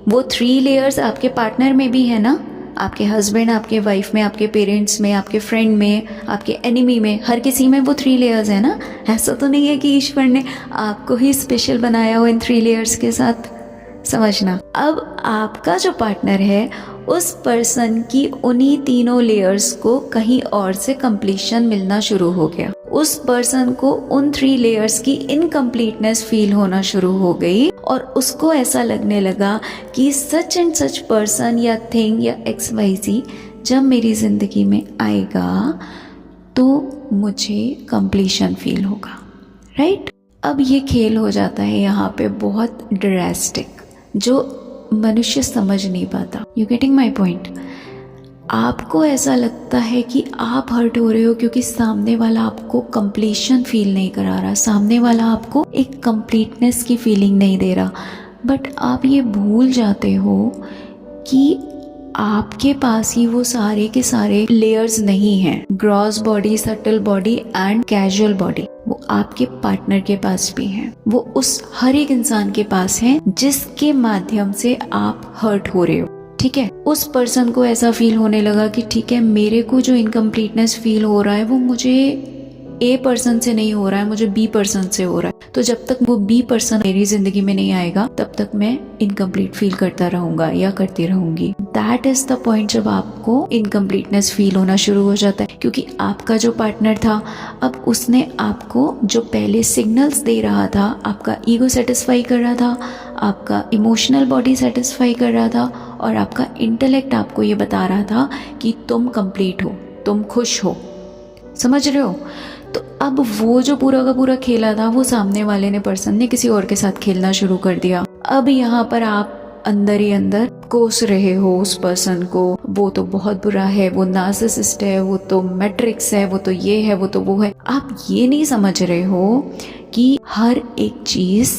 वो 3 लेयर्स आपके पार्टनर में भी है ना, आपके हस्बैंड, आपके वाइफ में, आपके पेरेंट्स में, आपके फ्रेंड में, आपके एनिमी में, हर किसी में वो 3 लेयर्स है ना। ऐसा तो नहीं है कि ईश्वर ने आपको ही स्पेशल बनाया हो इन 3 लेयर्स के साथ। समझना, अब आपका जो पार्टनर है, उस पर्सन की उन्हीं तीनों लेयर्स को कहीं और से कंप्लीशन मिलना शुरू हो गया। उस पर्सन को उन 3 लेयर्स की इनकम्प्लीटनेस फील होना शुरू हो गई और उसको ऐसा लगने लगा कि सच एंड सच पर्सन या थिंग या XYZ जब मेरी जिंदगी में आएगा तो मुझे कंप्लीशन फील होगा। राइट, अब ये खेल हो जाता है यहाँ पे बहुत ड्रास्टिक, जो मनुष्य समझ नहीं पाता। You getting my point? आपको ऐसा लगता है कि आप हर्ट हो रहे हो क्योंकि सामने वाला आपको कंप्लीशन फील नहीं करा रहा, सामने वाला आपको एक कंप्लीटनेस की फीलिंग नहीं दे रहा, बट आप ये भूल जाते हो कि आपके पास ही वो सारे के सारे लेयर्स नहीं हैं। Gross body, subtle body and casual body, वो आपके पार्टनर के पास भी हैं। वो उस हर एक इंसान के पास हैं जिसके माध्यम से आप हर्ट हो रहे हो। ठीक है, उस पर्सन को ऐसा फील होने लगा कि ठीक है, मेरे को जो इनकम्प्लीटनेस फील हो रहा है वो मुझे A पर्सन से नहीं हो रहा है, मुझे B पर्सन से हो रहा है। तो जब तक वो B पर्सन मेरी जिंदगी में नहीं आएगा तब तक मैं इनकम्प्लीट फील करता रहूंगा या करती रहूंगी। दैट इज द पॉइंट जब आपको इनकम्प्लीटनेस फील होना शुरू हो जाता है, क्योंकि आपका जो पार्टनर था, अब उसने आपको जो पहले सिग्नल्स दे रहा था, आपका ईगो सेटिस्फाई कर रहा था, आपका इमोशनल बॉडी सेटिस्फाई कर रहा था और आपका इंटेलेक्ट आपको ये बता रहा था कि तुम कंप्लीट हो, तुम खुश हो। समझ रहे हो? तो अब वो जो पूरा का पूरा खेला था, वो सामने वाले ने, पर्सन ने, किसी और के साथ खेलना शुरू कर दिया। अब यहाँ पर आप अंदर ही अंदर कोस रहे हो उस पर्सन को, वो तो बहुत बुरा है, वो नार्सिसिस्ट है, वो तो मैट्रिक्स है, वो तो ये है, वो तो वो है। आप ये नहीं समझ रहे हो कि हर एक चीज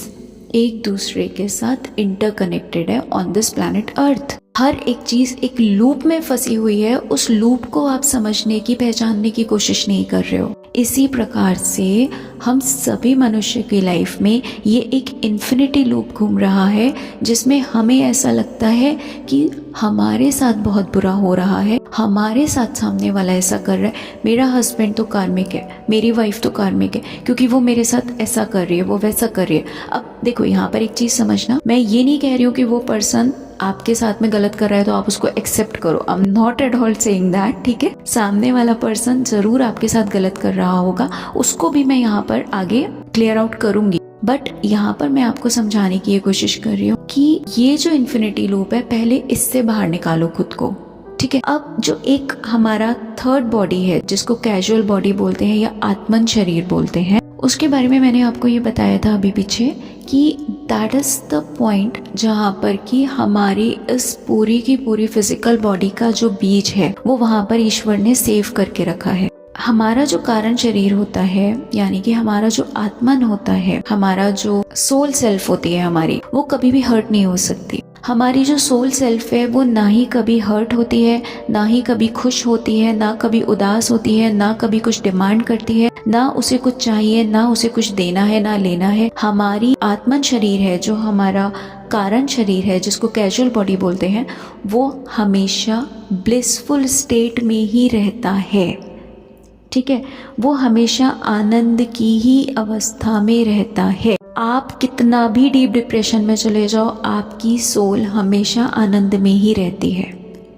एक दूसरे के साथ इंटरकनेक्टेड है ऑन दिस प्लैनेट अर्थ। हर एक चीज एक लूप में फंसी हुई है, उस लूप को आप समझने की, पहचानने की कोशिश नहीं कर रहे हो। इसी प्रकार से हम सभी मनुष्य की लाइफ में ये एक इन्फिनिटी लूप घूम रहा है, जिसमें हमें ऐसा लगता है कि हमारे साथ बहुत बुरा हो रहा है, हमारे साथ सामने वाला ऐसा कर रहा है, मेरा हस्बैंड तो कार्मिक है, मेरी वाइफ तो कार्मिक है, क्योंकि वो मेरे साथ ऐसा कर रही है, वो वैसा कर रही है। अब देखो, यहाँ पर एक चीज समझना, मैं ये नहीं कह रही हूँ कि वो पर्सन आपके साथ में गलत कर रहा है तो आप उसको एक्सेप्ट करो। I am not at all saying that. ठीक है, सामने वाला पर्सन जरूर आपके साथ गलत कर रहा होगा, उसको भी मैं यहाँ पर आगे क्लियर आउट करूंगी, बट यहाँ पर मैं आपको समझाने की ये कोशिश कर रही हूँ कि ये जो इन्फिनिटी लूप है, पहले इससे बाहर निकालो खुद को। ठीक है। अब जो एक हमारा थर्ड बॉडी है जिसको कैजुअल बॉडी बोलते हैं या आत्मन शरीर बोलते हैं, उसके बारे में मैंने आपको ये बताया था अभी पीछे कि दैट इज द पॉइंट जहाँ पर कि हमारी इस पूरी की पूरी फिजिकल बॉडी का जो बीज है वो वहाँ पर ईश्वर ने सेव करके रखा है। हमारा जो कारण शरीर होता है, यानी कि हमारा जो आत्मन होता है, हमारा जो सोल सेल्फ होती है हमारी, वो कभी भी हर्ट नहीं हो सकती। हमारी जो सोल सेल्फ है वो ना ही कभी हर्ट होती है, ना ही कभी खुश होती है, ना कभी उदास होती है, ना कभी कुछ डिमांड करती है, ना उसे कुछ चाहिए, ना उसे कुछ देना है ना लेना है। हमारी आत्मन शरीर है, जो हमारा कारण शरीर है जिसको कैजुअल बॉडी बोलते हैं, वो हमेशा ब्लिसफुल स्टेट में ही रहता है। ठीक है, वो हमेशा आनंद की ही अवस्था में रहता है। आप कितना भी डीप डिप्रेशन में चले जाओ, आपकी सोल हमेशा आनंद में ही रहती है।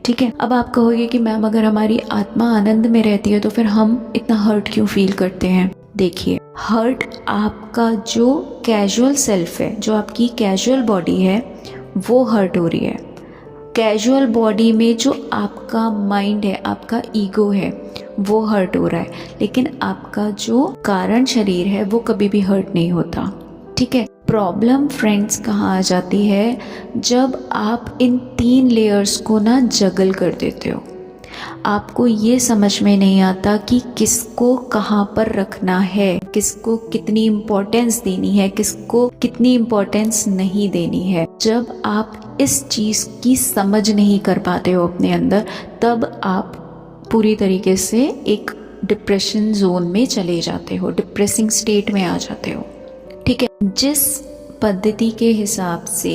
ठीक है। अब आप कहोगे कि मैम अगर हमारी आत्मा आनंद में रहती है तो फिर हम इतना हर्ट क्यों फील करते हैं? देखिए, हर्ट आपका जो कैजुअल सेल्फ है, जो आपकी कैजुअल बॉडी है, वो हर्ट हो रही है। कैजुअल बॉडी में जो आपका माइंड है, आपका ईगो है, वो हर्ट हो रहा है, लेकिन आपका जो कारण शरीर है वो कभी भी हर्ट नहीं होता। ठीक है। प्रॉब्लम फ्रेंड्स कहाँ आ जाती है? जब आप इन 3 लेयर्स को ना जगल कर देते हो। आपको ये समझ में नहीं आता कि किसको कहाँ पर रखना है, किसको कितनी इम्पोर्टेंस देनी है, किसको कितनी इम्पोर्टेंस नहीं देनी है। जब आप इस चीज़ की समझ नहीं कर पाते हो अपने अंदर, तब आप पूरी तरीके से एक डिप्रेशन जोन में चले जाते हो, डिप्रेसिंग स्टेट में आ जाते हो। ठीक है। जिस पद्धति के हिसाब से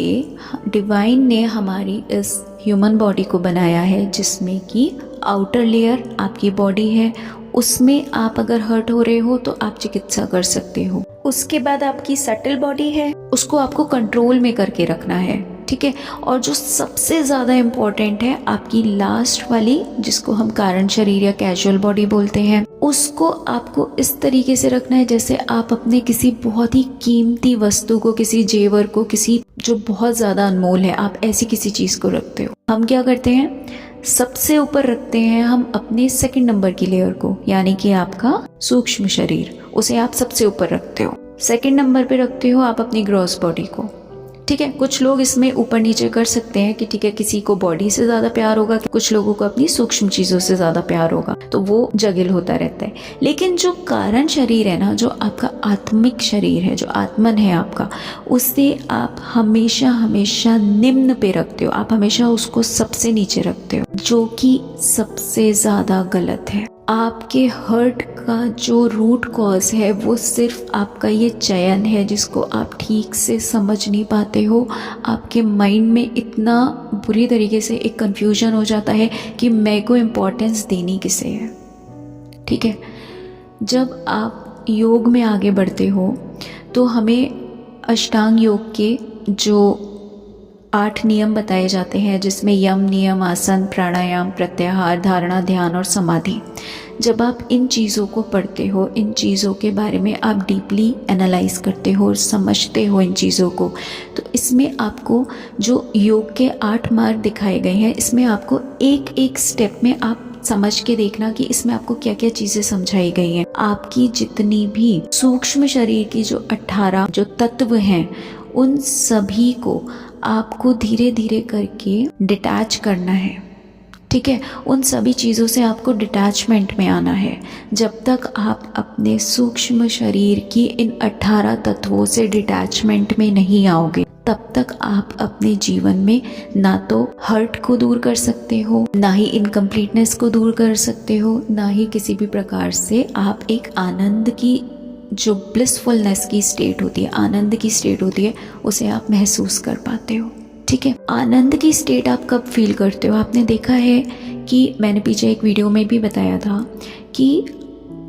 डिवाइन ने हमारी इस ह्यूमन बॉडी को बनाया है, जिसमें कि आउटर लेयर आपकी बॉडी है, उसमें आप अगर हर्ट हो रहे हो तो आप चिकित्सा कर सकते हो। उसके बाद आपकी सटल बॉडी है, उसको आपको कंट्रोल में करके रखना है। ठीक है। और जो सबसे ज़्यादा इम्पोर्टेंट है, आपकी लास्ट वाली, जिसको हम कारण शरीर या कैजुअल बॉडी बोलते हैं, उसको आपको इस तरीके से रखना है जैसे आप अपने किसी बहुत ही कीमती वस्तु को, किसी जेवर को, किसी जो बहुत ज़्यादा अनमोल है, आप ऐसी किसी चीज़ को रखते हो। हम क्या करते हैं, सबसे ऊपर रखते हैं हम अपने सेकंड नंबर की लेयर को, यानी कि आपका सूक्ष्म शरीर, उसे आप सबसे ऊपर रखते हो। सेकंड नंबर पे रखते हो आप अपनी ग्रॉस बॉडी को। ठीक है। कुछ लोग इसमें ऊपर नीचे कर सकते हैं कि ठीक है, किसी को बॉडी से ज़्यादा प्यार होगा, कुछ लोगों को अपनी सूक्ष्म चीज़ों से ज़्यादा प्यार होगा, तो वो जगिल होता रहता है। लेकिन जो कारण शरीर है ना, जो आपका आत्मिक शरीर है, जो आत्मन है आपका, उससे आप हमेशा हमेशा निम्न पे रखते हो, आप हमेशा उसको सबसे नीचे रखते हो, जो कि सबसे ज़्यादा गलत है। आपके हर्ट का जो रूट कॉज है वो सिर्फ आपका ये चयन है, जिसको आप ठीक से समझ नहीं पाते हो। आपके माइंड में इतना बुरी तरीके से एक कंफ्यूजन हो जाता है कि मैं को इम्पोर्टेंस देनी किसे है। ठीक है। जब आप योग में आगे बढ़ते हो तो हमें अष्टांग योग के जो 8 नियम बताए जाते हैं, जिसमें यम, नियम, आसन, प्राणायाम, प्रत्याहार, धारणा, ध्यान और समाधि। जब आप इन चीज़ों को पढ़ते हो, इन चीज़ों के बारे में आप डीपली एनालाइज करते हो और समझते हो इन चीज़ों को, तो इसमें आपको जो योग के 8 मार्ग दिखाए गए हैं, इसमें आपको एक एक स्टेप में आप समझ के देखना कि इसमें आपको क्या क्या चीज़ें समझाई गई हैं। आपकी जितनी भी सूक्ष्म शरीर की जो 18 जो तत्व हैं, उन सभी को आपको धीरे धीरे करके डिटैच करना है। ठीक है। उन सभी चीज़ों से आपको डिटैचमेंट में आना है। जब तक आप अपने सूक्ष्म शरीर की इन 18 तत्वों से डिटैचमेंट में नहीं आओगे, तब तक आप अपने जीवन में ना तो हर्ट को दूर कर सकते हो, ना ही इनकम्प्लीटनेस को दूर कर सकते हो, ना ही किसी भी प्रकार से आप एक आनंद की जो ब्लिसफुलनेस की स्टेट होती है, आनंद की स्टेट होती है, उसे आप महसूस कर पाते हो। ठीक है। आनंद की स्टेट आप कब फील करते हो? आपने देखा है कि मैंने पीछे एक वीडियो में भी बताया था कि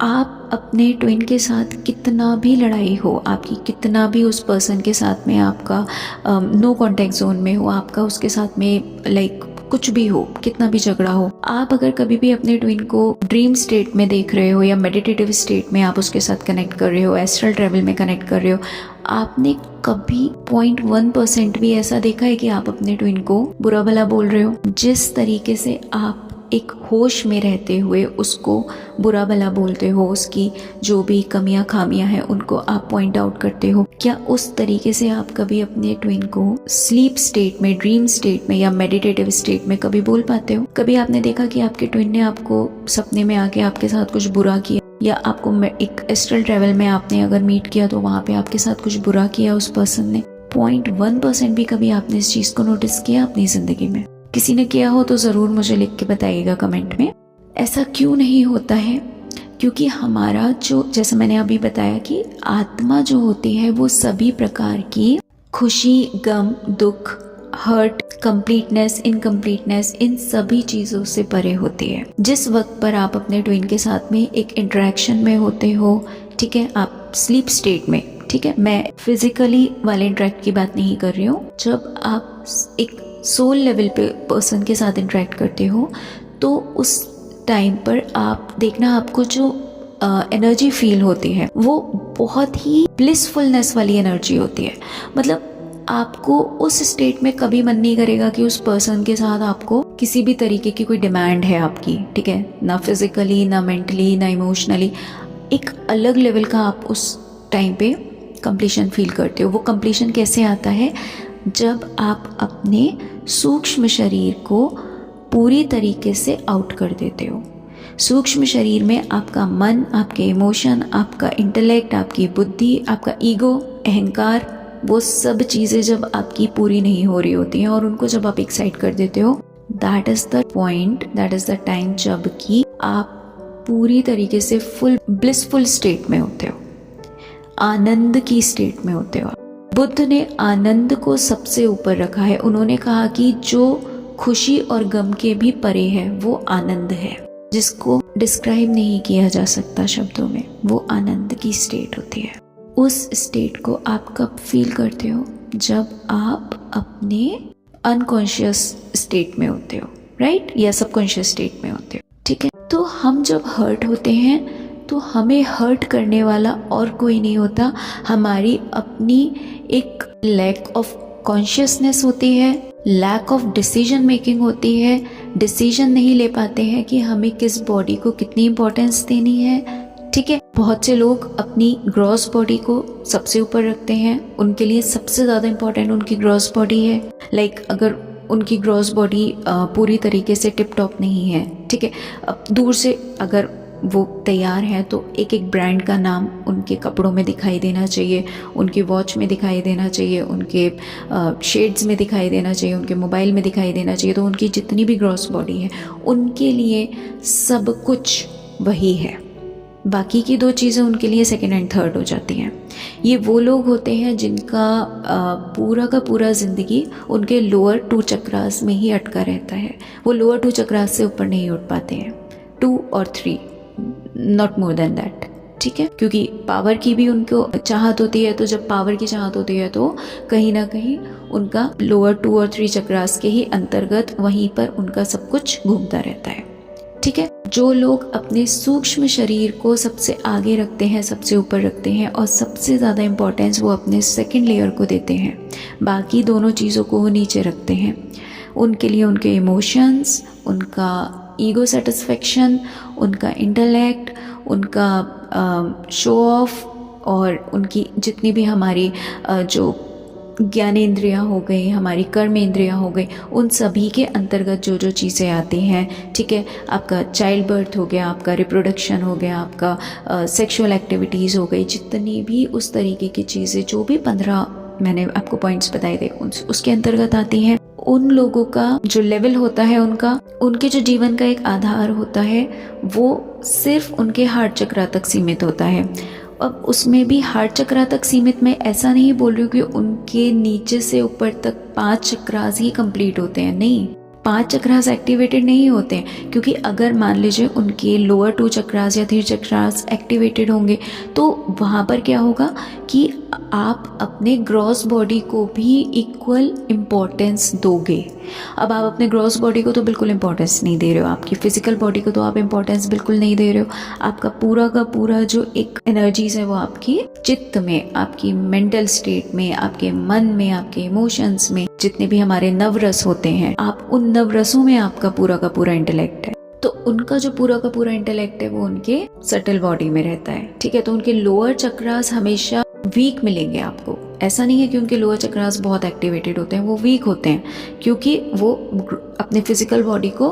आप अपने ट्विन के साथ कितना भी लड़ाई हो, आपकी कितना भी उस पर्सन के साथ में आपका नो कॉन्टैक्ट जोन में हो, आपका उसके साथ में लाइक कुछ भी हो, कितना भी झगड़ा हो, आप अगर कभी भी अपने ट्विन को ड्रीम स्टेट में देख रहे हो या मेडिटेटिव स्टेट में आप उसके साथ कनेक्ट कर रहे हो, एस्ट्रल ट्रैवल में कनेक्ट कर रहे हो, आपने कभी 0.1% भी ऐसा देखा है कि आप अपने ट्विन को बुरा भला बोल रहे हो? जिस तरीके से आप एक होश में रहते हुए उसको बुरा भला बोलते हो, उसकी जो भी कमियां खामियां हैं उनको आप पॉइंट आउट करते हो? क्या उस तरीके से आप कभी अपने ट्विन को स्लीप स्टेट में, ड्रीम स्टेट में या मेडिटेटिव स्टेट में कभी बोल पाते हो? कभी आपने देखा कि आपके ट्विन ने आपको सपने में आके आपके साथ कुछ बुरा किया, या आपको एक एस्ट्रल ट्रेवल में आपने अगर मीट किया तो वहाँ पे आपके साथ कुछ बुरा किया उस पर्सन ने? 0.1% भी कभी आपने इस चीज़ को नोटिस किया अपनी ज़िंदगी में? किसी ने किया हो तो ज़रूर मुझे लिख के बताइएगा कमेंट में। ऐसा क्यों नहीं होता है? क्योंकि हमारा जो, जैसे मैंने अभी बताया कि आत्मा जो होती है वो सभी प्रकार की खुशी, गम, दुख, हर्ट, कंप्लीटनेस, इनकम्प्लीटनेस, इन सभी चीज़ों से परे होती है। जिस वक्त पर आप अपने ट्विन के साथ में एक इंटरेक्शन में होते हो, ठीक है, आप स्लीप स्टेट में, ठीक है, मैं फिजिकली वाले इंटरेक्ट की बात नहीं कर रही हूँ, जब आप एक सोल लेवल पे पर्सन के साथ इंटरेक्ट करते हो तो उस टाइम पर आप देखना, आपको जो एनर्जी फील होती है वो बहुत ही ब्लिसफुलनेस वाली एनर्जी होती है। मतलब आपको उस स्टेट में कभी मन नहीं करेगा कि उस पर्सन के साथ आपको किसी भी तरीके की कोई डिमांड है आपकी, ठीक है, ना फिजिकली, ना मेंटली, ना इमोशनली। एक अलग लेवल का आप उस टाइम पे कंप्लीशन फील करते हो। वो कंप्लीशन कैसे आता है? जब आप अपने सूक्ष्म शरीर को पूरी तरीके से आउट कर देते हो। सूक्ष्म शरीर में आपका मन, आपके इमोशन, आपका इंटेलेक्ट, आपकी बुद्धि, आपका ईगो, अहंकार, वो सब चीज़ें जब आपकी पूरी नहीं हो रही होती हैं और उनको जब आप एक्साइट कर देते हो, that is the point, that is the time जब कि आप पूरी तरीके से फुल ब्लिसफुल स्टेट में होते हो, आनंद की स्टेट में होते हो। बुद्ध ने आनंद को सबसे ऊपर रखा है। उन्होंने कहा कि जो खुशी और गम के भी परे है वो आनंद है, जिसको डिस्क्राइब नहीं किया जा सकता शब्दों में। वो आनंद की स्टेट होती है। उस स्टेट को आप कब फील करते हो? जब आप अपने अनकॉन्शियस स्टेट में होते हो, राइट, या सबकॉन्शियस स्टेट में होते हो, ठीक है। तो हम जब हर्ट होते हैं तो हमें हर्ट करने वाला और कोई नहीं होता, हमारी अपनी एक लैक ऑफ कॉन्शियसनेस होती है, लैक ऑफ डिसीजन मेकिंग होती है। डिसीजन नहीं ले पाते हैं कि हमें किस बॉडी को कितनी इंपॉर्टेंस देनी है, ठीक है। बहुत से लोग अपनी ग्रॉस बॉडी को सबसे ऊपर रखते हैं, उनके लिए सबसे ज़्यादा इंपॉर्टेंट उनकी ग्रॉस बॉडी है। लाइक अगर उनकी ग्रॉस बॉडी पूरी तरीके से टिप टॉप नहीं है, ठीक है, अब दूर से अगर वो तैयार हैं तो एक एक ब्रांड का नाम उनके कपड़ों में दिखाई देना चाहिए, उनकी वॉच में दिखाई देना चाहिए, उनके शेड्स में दिखाई देना चाहिए, उनके मोबाइल में दिखाई देना चाहिए। तो उनकी जितनी भी ग्रॉस बॉडी है उनके लिए सब कुछ वही है, बाकी की दो चीज़ें उनके लिए सेकेंड एंड थर्ड हो जाती हैं। ये वो लोग होते हैं जिनका पूरा का पूरा ज़िंदगी उनके लोअर 2 चक्रास में ही अटका रहता है। वो लोअर 2 चक्रास से ऊपर नहीं उठ पाते हैं, 2 और 3, नॉट मोर देन दैट, ठीक है। क्योंकि पावर की भी उनको चाहत होती है, तो जब पावर की चाहत होती है तो कहीं ना कहीं उनका लोअर 2 और 3 चक्रास के ही अंतर्गत वहीं पर उनका सब कुछ घूमता रहता है, ठीक है। जो लोग अपने सूक्ष्म शरीर को सबसे आगे रखते हैं, सबसे ऊपर रखते हैं और सबसे ज़्यादा इम्पोर्टेंस वो अपने सेकंड लेयर को देते हैं, बाकी दोनों चीज़ों को वो नीचे रखते हैं, उनके लिए उनके इमोशंस, उनका ईगो सेटिस्फेक्शन, उनका इंटेलेक्ट, उनका शो ऑफ और उनकी जितनी भी हमारी जो ज्ञानेंद्रियाँ हो गई, हमारी कर्मेंद्रियाँ हो गई, उन सभी के अंतर्गत जो जो चीज़ें आती हैं, ठीक है। आपका चाइल्ड बर्थ हो गया, आपका रिप्रोडक्शन हो गया, आपका सेक्सुअल एक्टिविटीज़ हो गई, जितनी भी उस तरीके की चीज़ें, जो भी 15 मैंने आपको पॉइंट्स बताए थे उसके अंतर्गत आती हैं। उन लोगों का जो लेवल होता है, उनके जो जीवन का एक आधार होता है, वो सिर्फ उनके हार्ट चक्रा तक सीमित होता है। अब उसमें भी हार्ट चक्रा तक सीमित, मैं ऐसा नहीं बोल रही हूँ कि उनके नीचे से ऊपर तक 5 चक्रास ही कंप्लीट होते हैं, नहीं, 5 चक्रास एक्टिवेटेड नहीं होते हैं। क्योंकि अगर मान लीजिए उनके लोअर 2 चक्रास या 3 चक्रास एक्टिवेटेड होंगे तो वहाँ पर क्या होगा कि आप अपने ग्रॉस बॉडी को भी इक्वल इम्पोर्टेंस दोगे। अब आप अपने ग्रॉस बॉडी को तो बिल्कुल इम्पोर्टेंस नहीं दे रहे हो, आपकी फिजिकल बॉडी को तो आप इम्पोर्टेंस बिल्कुल नहीं दे रहे हो। आपका पूरा का पूरा जो एक एनर्जीज है वो आपकी चित्त में, आपकी मेंटल स्टेट में, आपके मन में, आपके इमोशंस में, जितने भी हमारे नवरस होते हैं, आप उन नवरसों में आपका पूरा का पूरा इंटेलेक्ट है। तो उनका जो पूरा का पूरा इंटेलेक्ट है वो उनके सटल बॉडी में रहता है, ठीक है। तो उनके लोअर चक्रास हमेशा वीक मिलेंगे आपको। ऐसा नहीं है कि उनके लोअर चक्रास बहुत एक्टिवेटेड होते हैं, वो वीक होते हैं क्योंकि वो अपने फिजिकल बॉडी को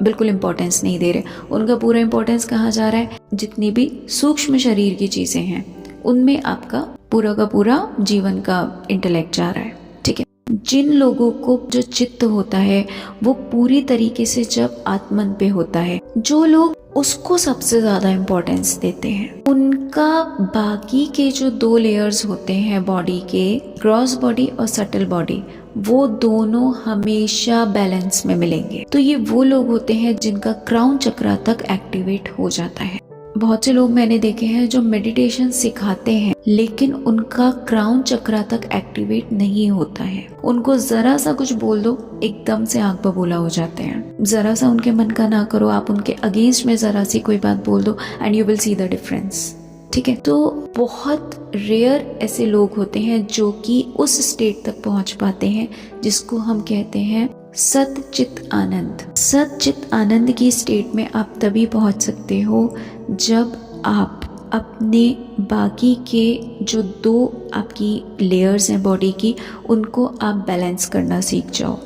बिल्कुल इंपॉर्टेंस नहीं दे रहे। उनका पूरा इंपॉर्टेंस कहाँ जा रहा है, जितनी भी सूक्ष्म शरीर की चीज़ें हैं उनमें आपका पूरा का पूरा जीवन का इंटेलेक्ट जा रहा है, ठीक है। जिन लोगों को जो चित्त होता है वो पूरी तरीके से जब आत्मन पे होता है, जो लोग उसको सबसे ज़्यादा इम्पोर्टेंस देते हैं, उनका बाकी के जो 2 लेयर्स होते हैं बॉडी के, ग्रॉस बॉडी और सटल बॉडी, वो दोनों हमेशा बैलेंस में मिलेंगे। तो ये वो लोग होते हैं जिनका क्राउन चक्रा तक एक्टिवेट हो जाता है। बहुत से लोग मैंने देखे हैं जो मेडिटेशन सिखाते हैं लेकिन उनका क्राउन चक्रा तक एक्टिवेट नहीं होता है। उनको जरा सा कुछ बोल दो एकदम से आंख बबूला हो जाते हैं। जरा सा उनके मन का ना करो, आप उनके अगेंस्ट में जरा सी कोई बात बोल दो and you will see the difference, ठीक है। तो बहुत रेयर ऐसे लोग होते हैं जो कि उस स्टेट तक पहुंच पाते हैं जिसको हम कहते हैं सत-चित आनंद। सत-चित आनंद की स्टेट में आप तभी पहुंच सकते हो जब आप अपने बाकी के जो 2 आपकी लेयर्स हैं बॉडी की, उनको आप बैलेंस करना सीख जाओ।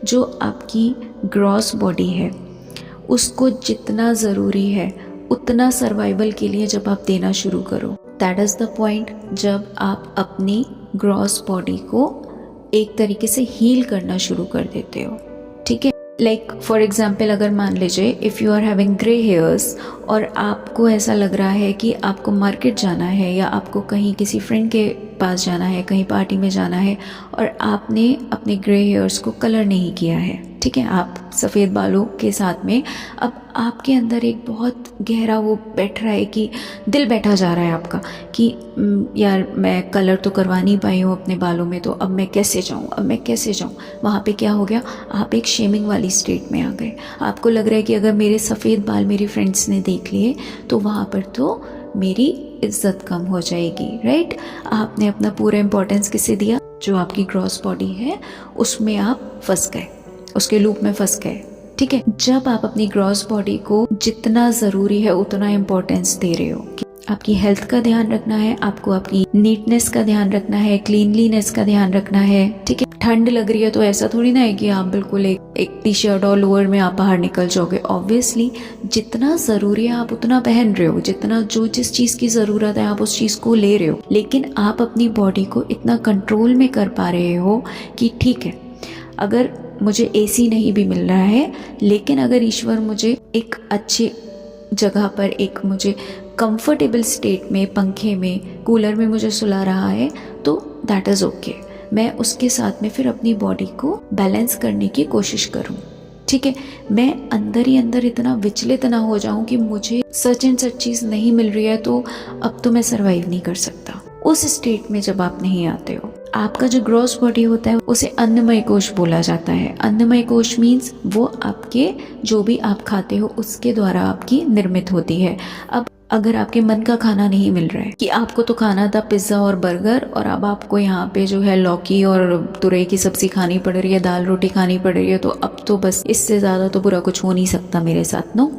जो आपकी ग्रॉस बॉडी है उसको जितना ज़रूरी है उतना सर्वाइवल के लिए जब आप देना शुरू करो, दैट इज़ द पॉइंट जब आप अपनी ग्रॉस बॉडी को एक तरीके से हील करना शुरू कर देते हो, ठीक है। लाइक फॉर एग्जाम्पल, अगर मान लीजिए if you are having grey hairs और आपको ऐसा लग रहा है कि आपको मार्केट जाना है या आपको कहीं किसी फ्रेंड के पास जाना है, कहीं पार्टी में जाना है और आपने अपने ग्रे हेयर्स को कलर नहीं किया है, ठीक है, आप सफ़ेद बालों के साथ में, अब आपके अंदर एक बहुत गहरा वो बैठ रहा है कि दिल बैठा जा रहा है आपका कि यार मैं कलर तो करवा नहीं पाई हूँ अपने बालों में, तो अब मैं कैसे जाऊँ, अब मैं कैसे जाऊँ। वहाँ पे क्या हो गया, आप एक शेमिंग वाली स्टेट में आ गए। आपको लग रहा है कि अगर मेरे सफ़ेद बाल मेरी फ्रेंड्स ने देख लिए तो वहाँ पर तो मेरी इज्जत कम हो जाएगी, राइट। आपने अपना पूरा इम्पोर्टेंस किसे दिया, जो आपकी ग्रॉस बॉडी है उसमें आप फंस गए, उसके लूप में फंस गए, ठीक है। जब आप अपनी ग्रॉस बॉडी को जितना ज़रूरी है उतना इम्पोर्टेंस दे रहे हो, आपकी हेल्थ का ध्यान रखना है, आपको आपकी नीटनेस का ध्यान रखना है, क्लीनलीनेस का ध्यान रखना है, ठीक है। ठंड लग रही है तो ऐसा थोड़ी ना है कि आप बिल्कुल एक टी शर्ट और लोअर में आप बाहर निकल जाओगे। ऑब्वियसली जितना ज़रूरी है आप उतना पहन रहे हो, जितना जो जिस चीज़ की ज़रूरत है आप उस चीज़ को ले रहे हो, लेकिन आप अपनी बॉडी को इतना कंट्रोल में कर पा रहे हो कि ठीक है, अगर मुझे एसी नहीं भी मिल रहा है लेकिन अगर ईश्वर मुझे एक अच्छी जगह पर, एक मुझे कंफर्टेबल स्टेट में, पंखे में, कूलर में मुझे सुला रहा है तो दैट इज़ ओके। मैं उसके साथ में फिर अपनी बॉडी को बैलेंस करने की कोशिश करूं, ठीक है। मैं अंदर ही अंदर इतना विचलित ना हो जाऊं कि मुझे सच एंड सच चीज़ नहीं मिल रही है तो अब तो मैं सर्वाइव नहीं कर सकता। उस स्टेट में जब आप नहीं आते हो, आपका जो ग्रॉस बॉडी होता है उसे अन्नमय कोश बोला जाता है। अन्नमय कोश मीन्स वो आपके जो भी आप खाते हो उसके द्वारा आपकी निर्मित होती है। अब अगर आपके मन का खाना नहीं मिल रहा है कि आपको तो खाना था पिज्ज़ा और बर्गर और अब आपको यहाँ पे जो है लौकी और तुरई की सब्जी खानी पड़ रही है, दाल रोटी खानी पड़ रही है, तो अब तो बस इससे ज़्यादा तो बुरा कुछ हो नहीं सकता मेरे साथ, नो।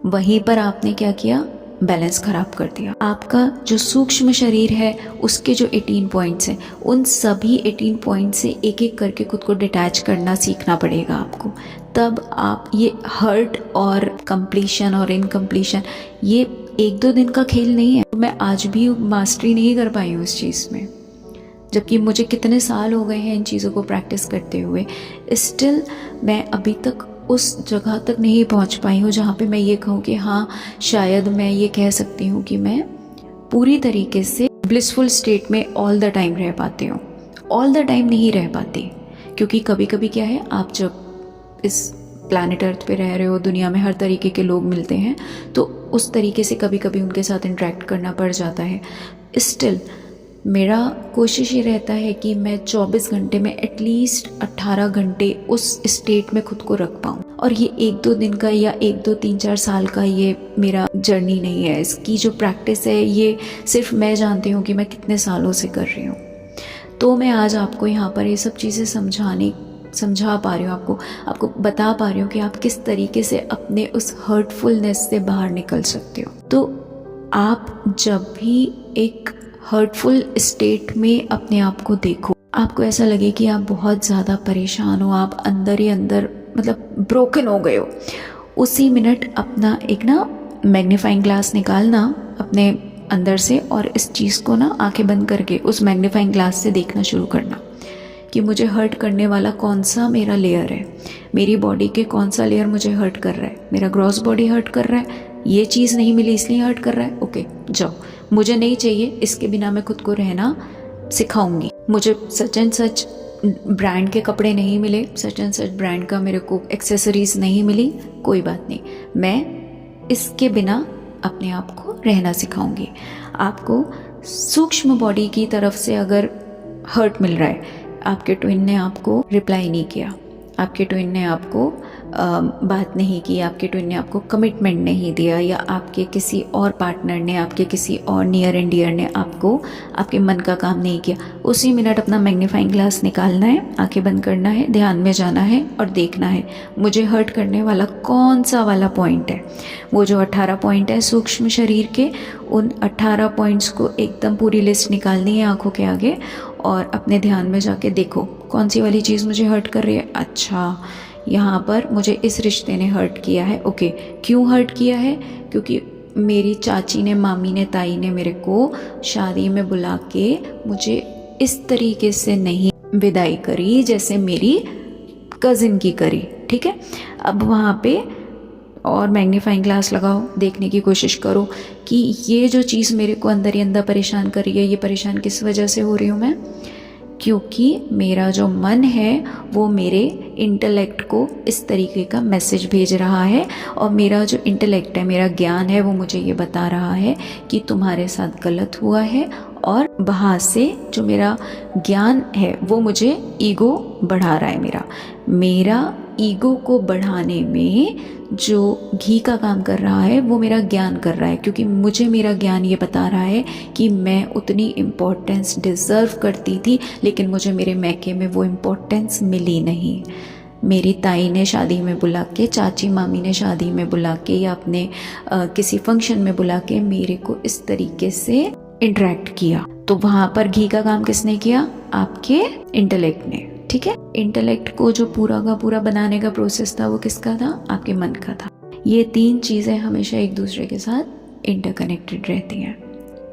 वहीं पर आपने क्या किया, बैलेंस खराब कर दिया। आपका जो सूक्ष्म शरीर है उसके जो 18 पॉइंट्स हैं उन सभी 18 पॉइंट से एक एक करके खुद को डिटैच करना सीखना पड़ेगा आपको। तब आप ये हर्ट और कंप्लीशन और इनकम्प्लीशन, ये 1-2 दिन का खेल नहीं है। मैं आज भी मास्टरी नहीं कर पाई हूँ इस चीज़ में, जबकि मुझे कितने साल हो गए हैं इन चीज़ों को प्रैक्टिस करते हुए। स्टिल मैं अभी तक उस जगह तक नहीं पहुंच पाई हूँ जहाँ पे मैं ये कहूँ कि हाँ शायद मैं ये कह सकती हूँ कि मैं पूरी तरीके से ब्लिसफुल स्टेट में ऑल द टाइम रह पाती हूँ। ऑल द टाइम नहीं रह पाती, क्योंकि कभी कभी क्या है, आप जब इस प्लैनेट अर्थ पे रह रहे हो, दुनिया में हर तरीके के लोग मिलते हैं, तो उस तरीके से कभी कभी उनके साथ इंटरेक्ट करना पड़ जाता है। स्टिल मेरा कोशिश ये रहता है कि मैं 24 घंटे में एटलीस्ट 18 घंटे उस स्टेट में खुद को रख पाऊँ। और ये 1-2 दिन का या 1-2-3-4 साल का ये मेरा जर्नी नहीं है। इसकी जो प्रैक्टिस है ये सिर्फ मैं जानती हूँ कि मैं कितने सालों से कर रही हूँ। तो मैं आज आपको यहाँ पर ये सब चीज़ें समझा पा रही हूँ, आपको बता पा रही हूँ कि आप किस तरीके से अपने उस हर्टफुलनेस से बाहर निकल सकते हो। तो आप जब भी एक हर्टफुल स्टेट में अपने आप को देखो, आपको ऐसा लगे कि आप बहुत ज़्यादा परेशान हो, आप अंदर ही अंदर मतलब ब्रोकन हो गए हो, उसी मिनट अपना एक ना मैग्नीफाइंग ग्लास निकालना अपने अंदर से और इस चीज़ को ना आंखें बंद करके उस मैग्नीफाइंग ग्लास से देखना शुरू करना कि मुझे हर्ट करने वाला कौन सा मेरा लेयर है, मेरी बॉडी के कौन सा लेयर मुझे हर्ट कर रहा है। मेरा ग्रॉस बॉडी हर्ट कर रहा है, ये चीज़ नहीं मिली इसलिए हर्ट कर रहा है। ओके जाओ, मुझे नहीं चाहिए, इसके बिना मैं खुद को रहना सिखाऊंगी। मुझे सच एंड सच ब्रांड के कपड़े नहीं मिले, सच एंड सच ब्रांड का मेरे को एक्सेसरीज नहीं मिली, कोई बात नहीं, मैं इसके बिना अपने आप को रहना सिखाऊंगी। आपको सूक्ष्म बॉडी की तरफ से अगर हर्ट मिल रहा है, आपके ट्विन ने आपको रिप्लाई नहीं किया, आपके ट्विन ने आपको बात नहीं की, आपके ट्विन ने आपको कमिटमेंट नहीं दिया, या आपके किसी और पार्टनर ने, आपके किसी और नियर एंड डियर ने आपको आपके मन का काम नहीं किया, उसी मिनट अपना मैग्नीफाइंग ग्लास निकालना है, आंखें बंद करना है, ध्यान में जाना है और देखना है मुझे हर्ट करने वाला कौन सा वाला पॉइंट है। वो जो 18 पॉइंट है सूक्ष्म शरीर के, उन 18 पॉइंट्स को एकदम पूरी लिस्ट निकालनी है आंखों के आगे और अपने ध्यान में जाके देखो कौन सी वाली चीज़ मुझे हर्ट कर रही है। अच्छा, यहाँ पर मुझे इस रिश्ते ने हर्ट किया है। ओके, क्यों हर्ट किया है? क्योंकि मेरी चाची ने, मामी ने, ताई ने मेरे को शादी में बुला के मुझे इस तरीके से नहीं विदाई करी जैसे मेरी कज़िन की करी। ठीक है, अब वहाँ पे और मैग्नीफाइंग ग्लास लगाओ, देखने की कोशिश करो कि ये जो चीज़ मेरे को अंदर ही अंदर परेशान कर रही है, ये परेशान किस वजह से हो रही हूँ मैं? क्योंकि मेरा जो मन है वो मेरे इंटेलेक्ट को इस तरीके का मैसेज भेज रहा है, और मेरा जो इंटेलेक्ट है, मेरा ज्ञान है, वो मुझे ये बता रहा है कि तुम्हारे साथ गलत हुआ है, और वहाँ से जो मेरा ज्ञान है वो मुझे ईगो बढ़ा रहा है। मेरा ईगो को बढ़ाने में जो घी का काम कर रहा है वो मेरा ज्ञान कर रहा है, क्योंकि मुझे मेरा ज्ञान ये बता रहा है कि मैं उतनी इम्पोर्टेंस डिज़र्व करती थी, लेकिन मुझे मेरे मैके में वो इम्पोर्टेंस मिली नहीं। मेरी ताई ने शादी में बुला के, चाची मामी ने शादी में बुला के, या अपने किसी फंक्शन में बुला के मेरे को इस तरीके से इंटरेक्ट किया, तो वहाँ पर घी का काम किसने किया? आपके इंटेलेक्ट ने। ठीक है, इंटेलेक्ट को जो पूरा का पूरा बनाने का प्रोसेस था वो किसका था? आपके मन का था। ये तीन चीज़ें हमेशा एक दूसरे के साथ इंटरकनेक्टेड रहती हैं।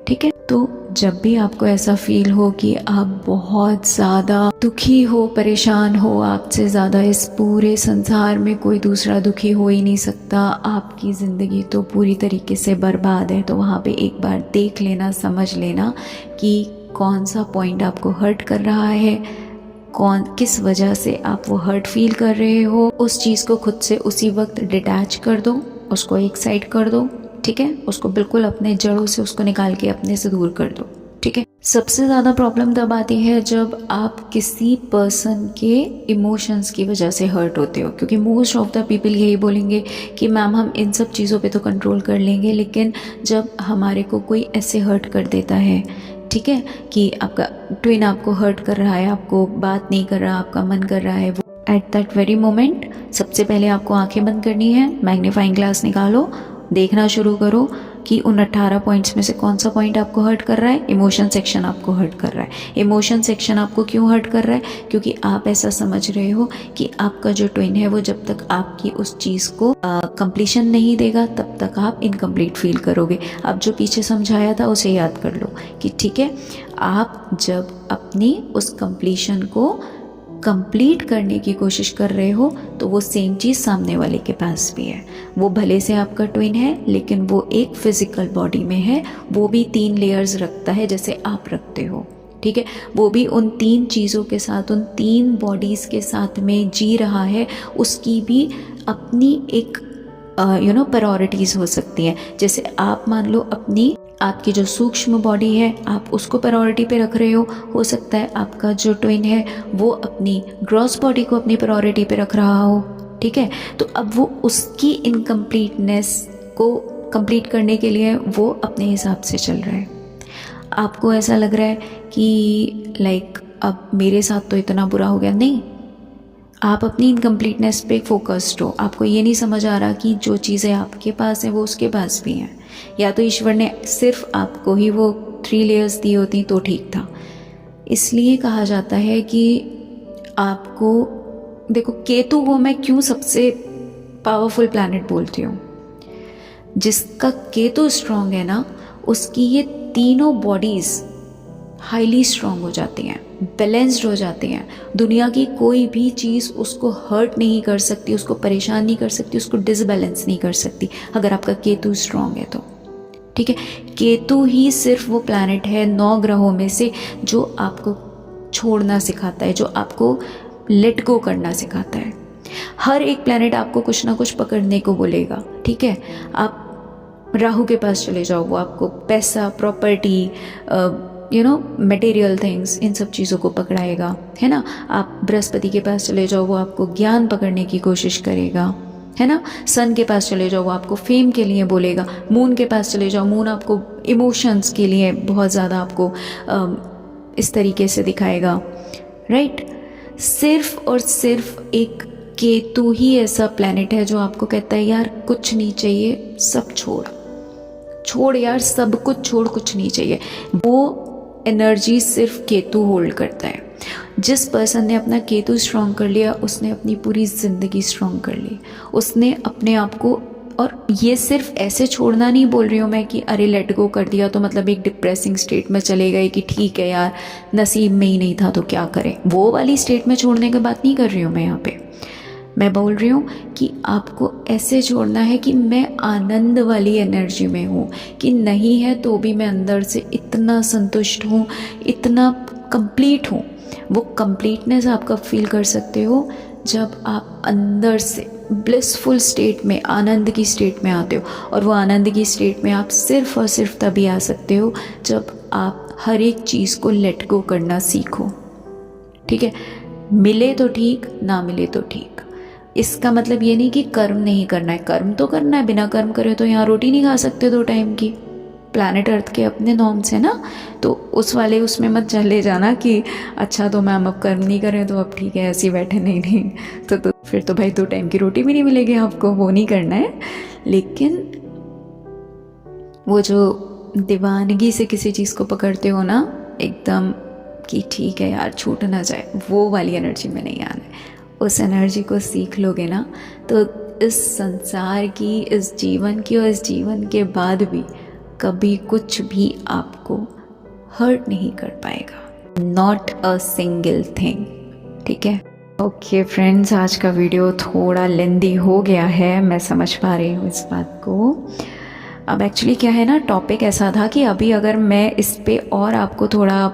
ठीक है, तो जब भी आपको ऐसा फील हो कि आप बहुत ज़्यादा दुखी हो, परेशान हो, आपसे ज़्यादा इस पूरे संसार में कोई दूसरा दुखी हो ही नहीं सकता, आपकी ज़िंदगी तो पूरी तरीके से बर्बाद है, तो वहाँ पे एक बार देख लेना, समझ लेना कि कौन सा पॉइंट आपको हर्ट कर रहा है, किस वजह से आप वो हर्ट फील कर रहे हो। उस चीज़ को खुद से उसी वक्त डिटैच कर दो, उसको एक साइड कर दो। ठीक है, उसको बिल्कुल अपने जड़ों से उसको निकाल के अपने से दूर कर दो। ठीक है, सबसे ज़्यादा प्रॉब्लम तब आती है जब आप किसी पर्सन के इमोशंस की वजह से हर्ट होते हो, क्योंकि मोस्ट ऑफ द पीपल यही बोलेंगे कि मैम हम इन सब चीज़ों पे तो कंट्रोल कर लेंगे, लेकिन जब हमारे को कोई ऐसे हर्ट कर देता है, ठीक है, कि आपका ट्विन आपको हर्ट कर रहा है, आपको बात नहीं कर रहा, आपका मन कर रहा है, वो एट दैट वेरी मोमेंट सबसे पहले आपको आंखें बंद करनी है, मैग्नीफाइंग ग्लास निकालो, देखना शुरू करो कि उन 18 पॉइंट्स में से कौन सा पॉइंट आपको हर्ट कर रहा है। इमोशन सेक्शन आपको हर्ट कर रहा है। इमोशन सेक्शन आपको क्यों हर्ट कर रहा है? क्योंकि आप ऐसा समझ रहे हो कि आपका जो ट्विन है वो जब तक आपकी उस चीज़ को कंप्लीशन नहीं देगा तब तक आप इनकम्प्लीट फील करोगे। अब जो पीछे समझाया था उसे याद कर लो कि ठीक है, आप जब अपनी उस कंप्लीशन को कंप्लीट करने की कोशिश कर रहे हो तो वो सेम चीज़ सामने वाले के पास भी है। वो भले से आपका ट्विन है लेकिन वो एक फिजिकल बॉडी में है, वो भी 3 लेयर्स रखता है जैसे आप रखते हो। ठीक है, वो भी उन 3 चीज़ों के साथ, उन 3 बॉडीज़ के साथ में जी रहा है। उसकी भी अपनी एक प्रायोरिटीज़ हो सकती हैं। जैसे आप मान लो आपकी जो सूक्ष्म बॉडी है आप उसको प्रायोरिटी पे रख रहे हो सकता है आपका जो ट्विन है वो अपनी ग्रॉस बॉडी को अपनी प्रायोरिटी पे रख रहा हो। ठीक है, तो अब वो उसकी इनकम्प्लीटनेस को कंप्लीट करने के लिए वो अपने हिसाब से चल रहा है। आपको ऐसा लग रहा है कि अब मेरे साथ तो इतना बुरा हो गया, नहीं। आप अपनी इनकम्प्लीटनेस पे फोकस्ड हो, आपको ये नहीं समझ आ रहा कि जो चीज़ें आपके पास हैं वो उसके पास भी हैं, या तो ईश्वर ने सिर्फ आपको ही वो 3 लेयर्स दी होती तो ठीक था। इसलिए कहा जाता है कि आपको देखो, केतु को मैं क्यों सबसे पावरफुल प्लैनेट बोलती हूँ, जिसका केतु स्ट्रांग है ना, उसकी ये तीनों बॉडीज़ हाईली स्ट्रांग हो जाती हैं, बैलेंस्ड हो जाती हैं। दुनिया की कोई भी चीज़ उसको हर्ट नहीं कर सकती, उसको परेशान नहीं कर सकती, उसको डिसबैलेंस नहीं कर सकती, अगर आपका केतु स्ट्रांग है तो। ठीक है, केतु ही सिर्फ वो प्लैनेट है 9 ग्रहों में से जो आपको छोड़ना सिखाता है, जो आपको लेट गो करना सिखाता है। हर एक प्लैनेट आपको कुछ ना कुछ पकड़ने को बोलेगा। ठीक है, आप राहु के पास चले जाओ, वो आपको पैसा, प्रॉपर्टी, मटेरियल थिंग्स, इन सब चीज़ों को पकड़ाएगा, है ना। आप बृहस्पति के पास चले जाओ, वो आपको ज्ञान पकड़ने की कोशिश करेगा, है ना। सन के पास चले जाओ, वो आपको फेम के लिए बोलेगा। मून के पास चले जाओ, मून आपको इमोशंस के लिए बहुत ज़्यादा आपको इस तरीके से दिखाएगा, राइट। सिर्फ और सिर्फ एक केतु ही ऐसा प्लैनेट है जो आपको कहता है यार कुछ नहीं चाहिए, सब छोड़ यार, सब कुछ छोड़, कुछ नहीं चाहिए। वो एनर्जी सिर्फ केतु होल्ड करता है। जिस पर्सन ने अपना केतु स्ट्रॉन्ग कर लिया, उसने अपनी पूरी ज़िंदगी स्ट्रॉन्ग कर ली। उसने अपने आप को, और ये सिर्फ ऐसे छोड़ना नहीं बोल रही हूँ मैं कि अरे लेट गो कर दिया तो मतलब एक डिप्रेसिंग स्टेट में चले गए कि ठीक है यार नसीब में ही नहीं था तो क्या करें, वो वाली स्टेट में छोड़ने की बात नहीं कर रही हूँ मैं यहाँ पे। मैं बोल रही हूँ कि आपको ऐसे छोड़ना है कि मैं आनंद वाली एनर्जी में हूँ, कि नहीं है तो भी मैं अंदर से इतना संतुष्ट हूँ, इतना कंप्लीट हूँ। वो कंप्लीटनेस आप कब फील कर सकते हो, जब आप अंदर से ब्लिसफुल स्टेट में, आनंद की स्टेट में आते हो। और वो आनंद की स्टेट में आप सिर्फ और सिर्फ तभी आ सकते हो जब आप हर एक चीज़ को लेट गो करना सीखो। ठीक है, मिले तो ठीक, ना मिले तो ठीक। इसका मतलब ये नहीं कि कर्म नहीं करना है, कर्म तो करना है। बिना कर्म करे तो यहाँ रोटी नहीं खा सकते 2 टाइम की। प्लैनेट अर्थ के अपने नॉर्म्स है ना, तो उस वाले उसमें मत चले जाना कि अच्छा तो मैम अब कर्म नहीं करें तो अब ठीक है ऐसे ही बैठे, नहीं तो फिर तो भाई 2 टाइम की रोटी भी नहीं मिलेगी आपको, वो नहीं करना है। लेकिन वो जो दीवानगी से किसी चीज़ को पकड़ते हो ना एकदम कि ठीक है यार छूट ना जाए, वो वाली एनर्जी में नहीं आना है। उस एनर्जी को सीख लोगे ना तो इस संसार की, इस जीवन की और इस जीवन के बाद भी कभी कुछ भी आपको हर्ट नहीं कर पाएगा, नॉट अ सिंगल थिंग। ठीक है, ओके फ्रेंड्स, आज का वीडियो थोड़ा लेंदी हो गया है, मैं समझ पा रही हूँ इस बात को। अब एक्चुअली क्या है ना, टॉपिक ऐसा था कि अभी अगर मैं इस पे और आपको थोड़ा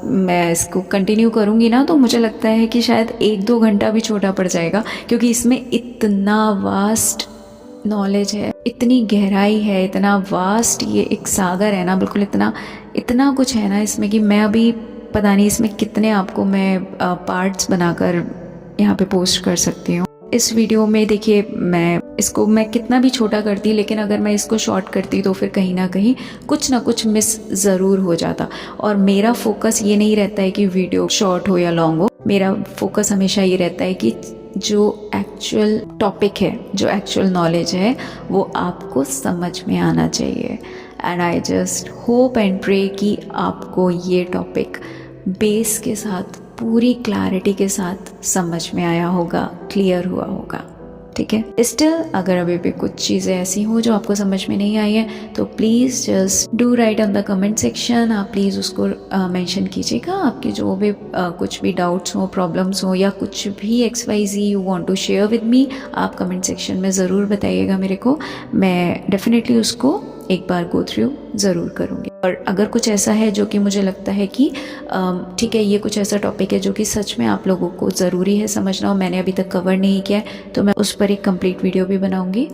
मैं इसको कंटिन्यू करूँगी ना तो मुझे लगता है कि शायद 1-2 घंटा भी छोटा पड़ जाएगा, क्योंकि इसमें इतना वास्ट नॉलेज है, इतनी गहराई है, इतना वास्ट ये एक सागर है ना, बिल्कुल इतना कुछ है ना इसमें कि मैं अभी पता नहीं इसमें कितने आपको मैं पार्ट्स बनाकर यहाँ पे पोस्ट कर सकती हूँ। इस वीडियो में देखिए मैं कितना भी छोटा करती, लेकिन अगर मैं इसको शॉर्ट करती तो फिर कहीं ना कहीं कुछ ना कुछ मिस ज़रूर हो जाता। और मेरा फोकस ये नहीं रहता है कि वीडियो शॉर्ट हो या लॉन्ग हो, मेरा फोकस हमेशा ये रहता है कि जो एक्चुअल टॉपिक है, जो एक्चुअल नॉलेज है वो आपको समझ में आना चाहिए। And I just hope and pray कि आपको ये टॉपिक बेस के साथ, पूरी क्लैरिटी के साथ समझ में आया होगा, क्लियर हुआ होगा। ठीक है, स्टिल अगर अभी भी कुछ चीज़ें ऐसी हो जो आपको समझ में नहीं आई है तो please just do right on the comment section. आप प्लीज़ उसको मेंशन कीजिएगा, आपके जो भी कुछ भी डाउट्स हो, प्रॉब्लम्स हो, या कुछ भी XYZ you want to share with me, आप कमेंट सेक्शन में ज़रूर बताइएगा मेरे को। मैं डेफिनेटली उसको एक बार गो थ्रू ज़रूर करूँगी। और अगर कुछ ऐसा है जो कि मुझे लगता है कि ठीक है ये कुछ ऐसा टॉपिक है जो कि सच में आप लोगों को ज़रूरी है समझना और मैंने अभी तक कवर नहीं किया है, तो मैं उस पर एक कंप्लीट वीडियो भी बनाऊँगी।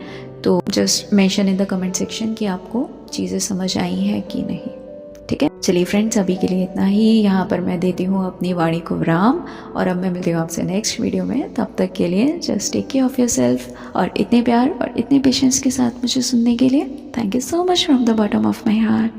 तो just mention in the comment section कि आपको चीज़ें समझ आई हैं कि नहीं। ठीक है, चलिए फ्रेंड्स, अभी के लिए इतना ही। यहाँ पर मैं देती हूँ अपनी वाणी को विराम और अब मैं मिलती हूँ आपसे नेक्स्ट वीडियो में। तब तक के लिए just take care of yourself, और इतने प्यार और इतने पेशेंस के साथ मुझे सुनने के लिए thank you so much from the bottom of my heart.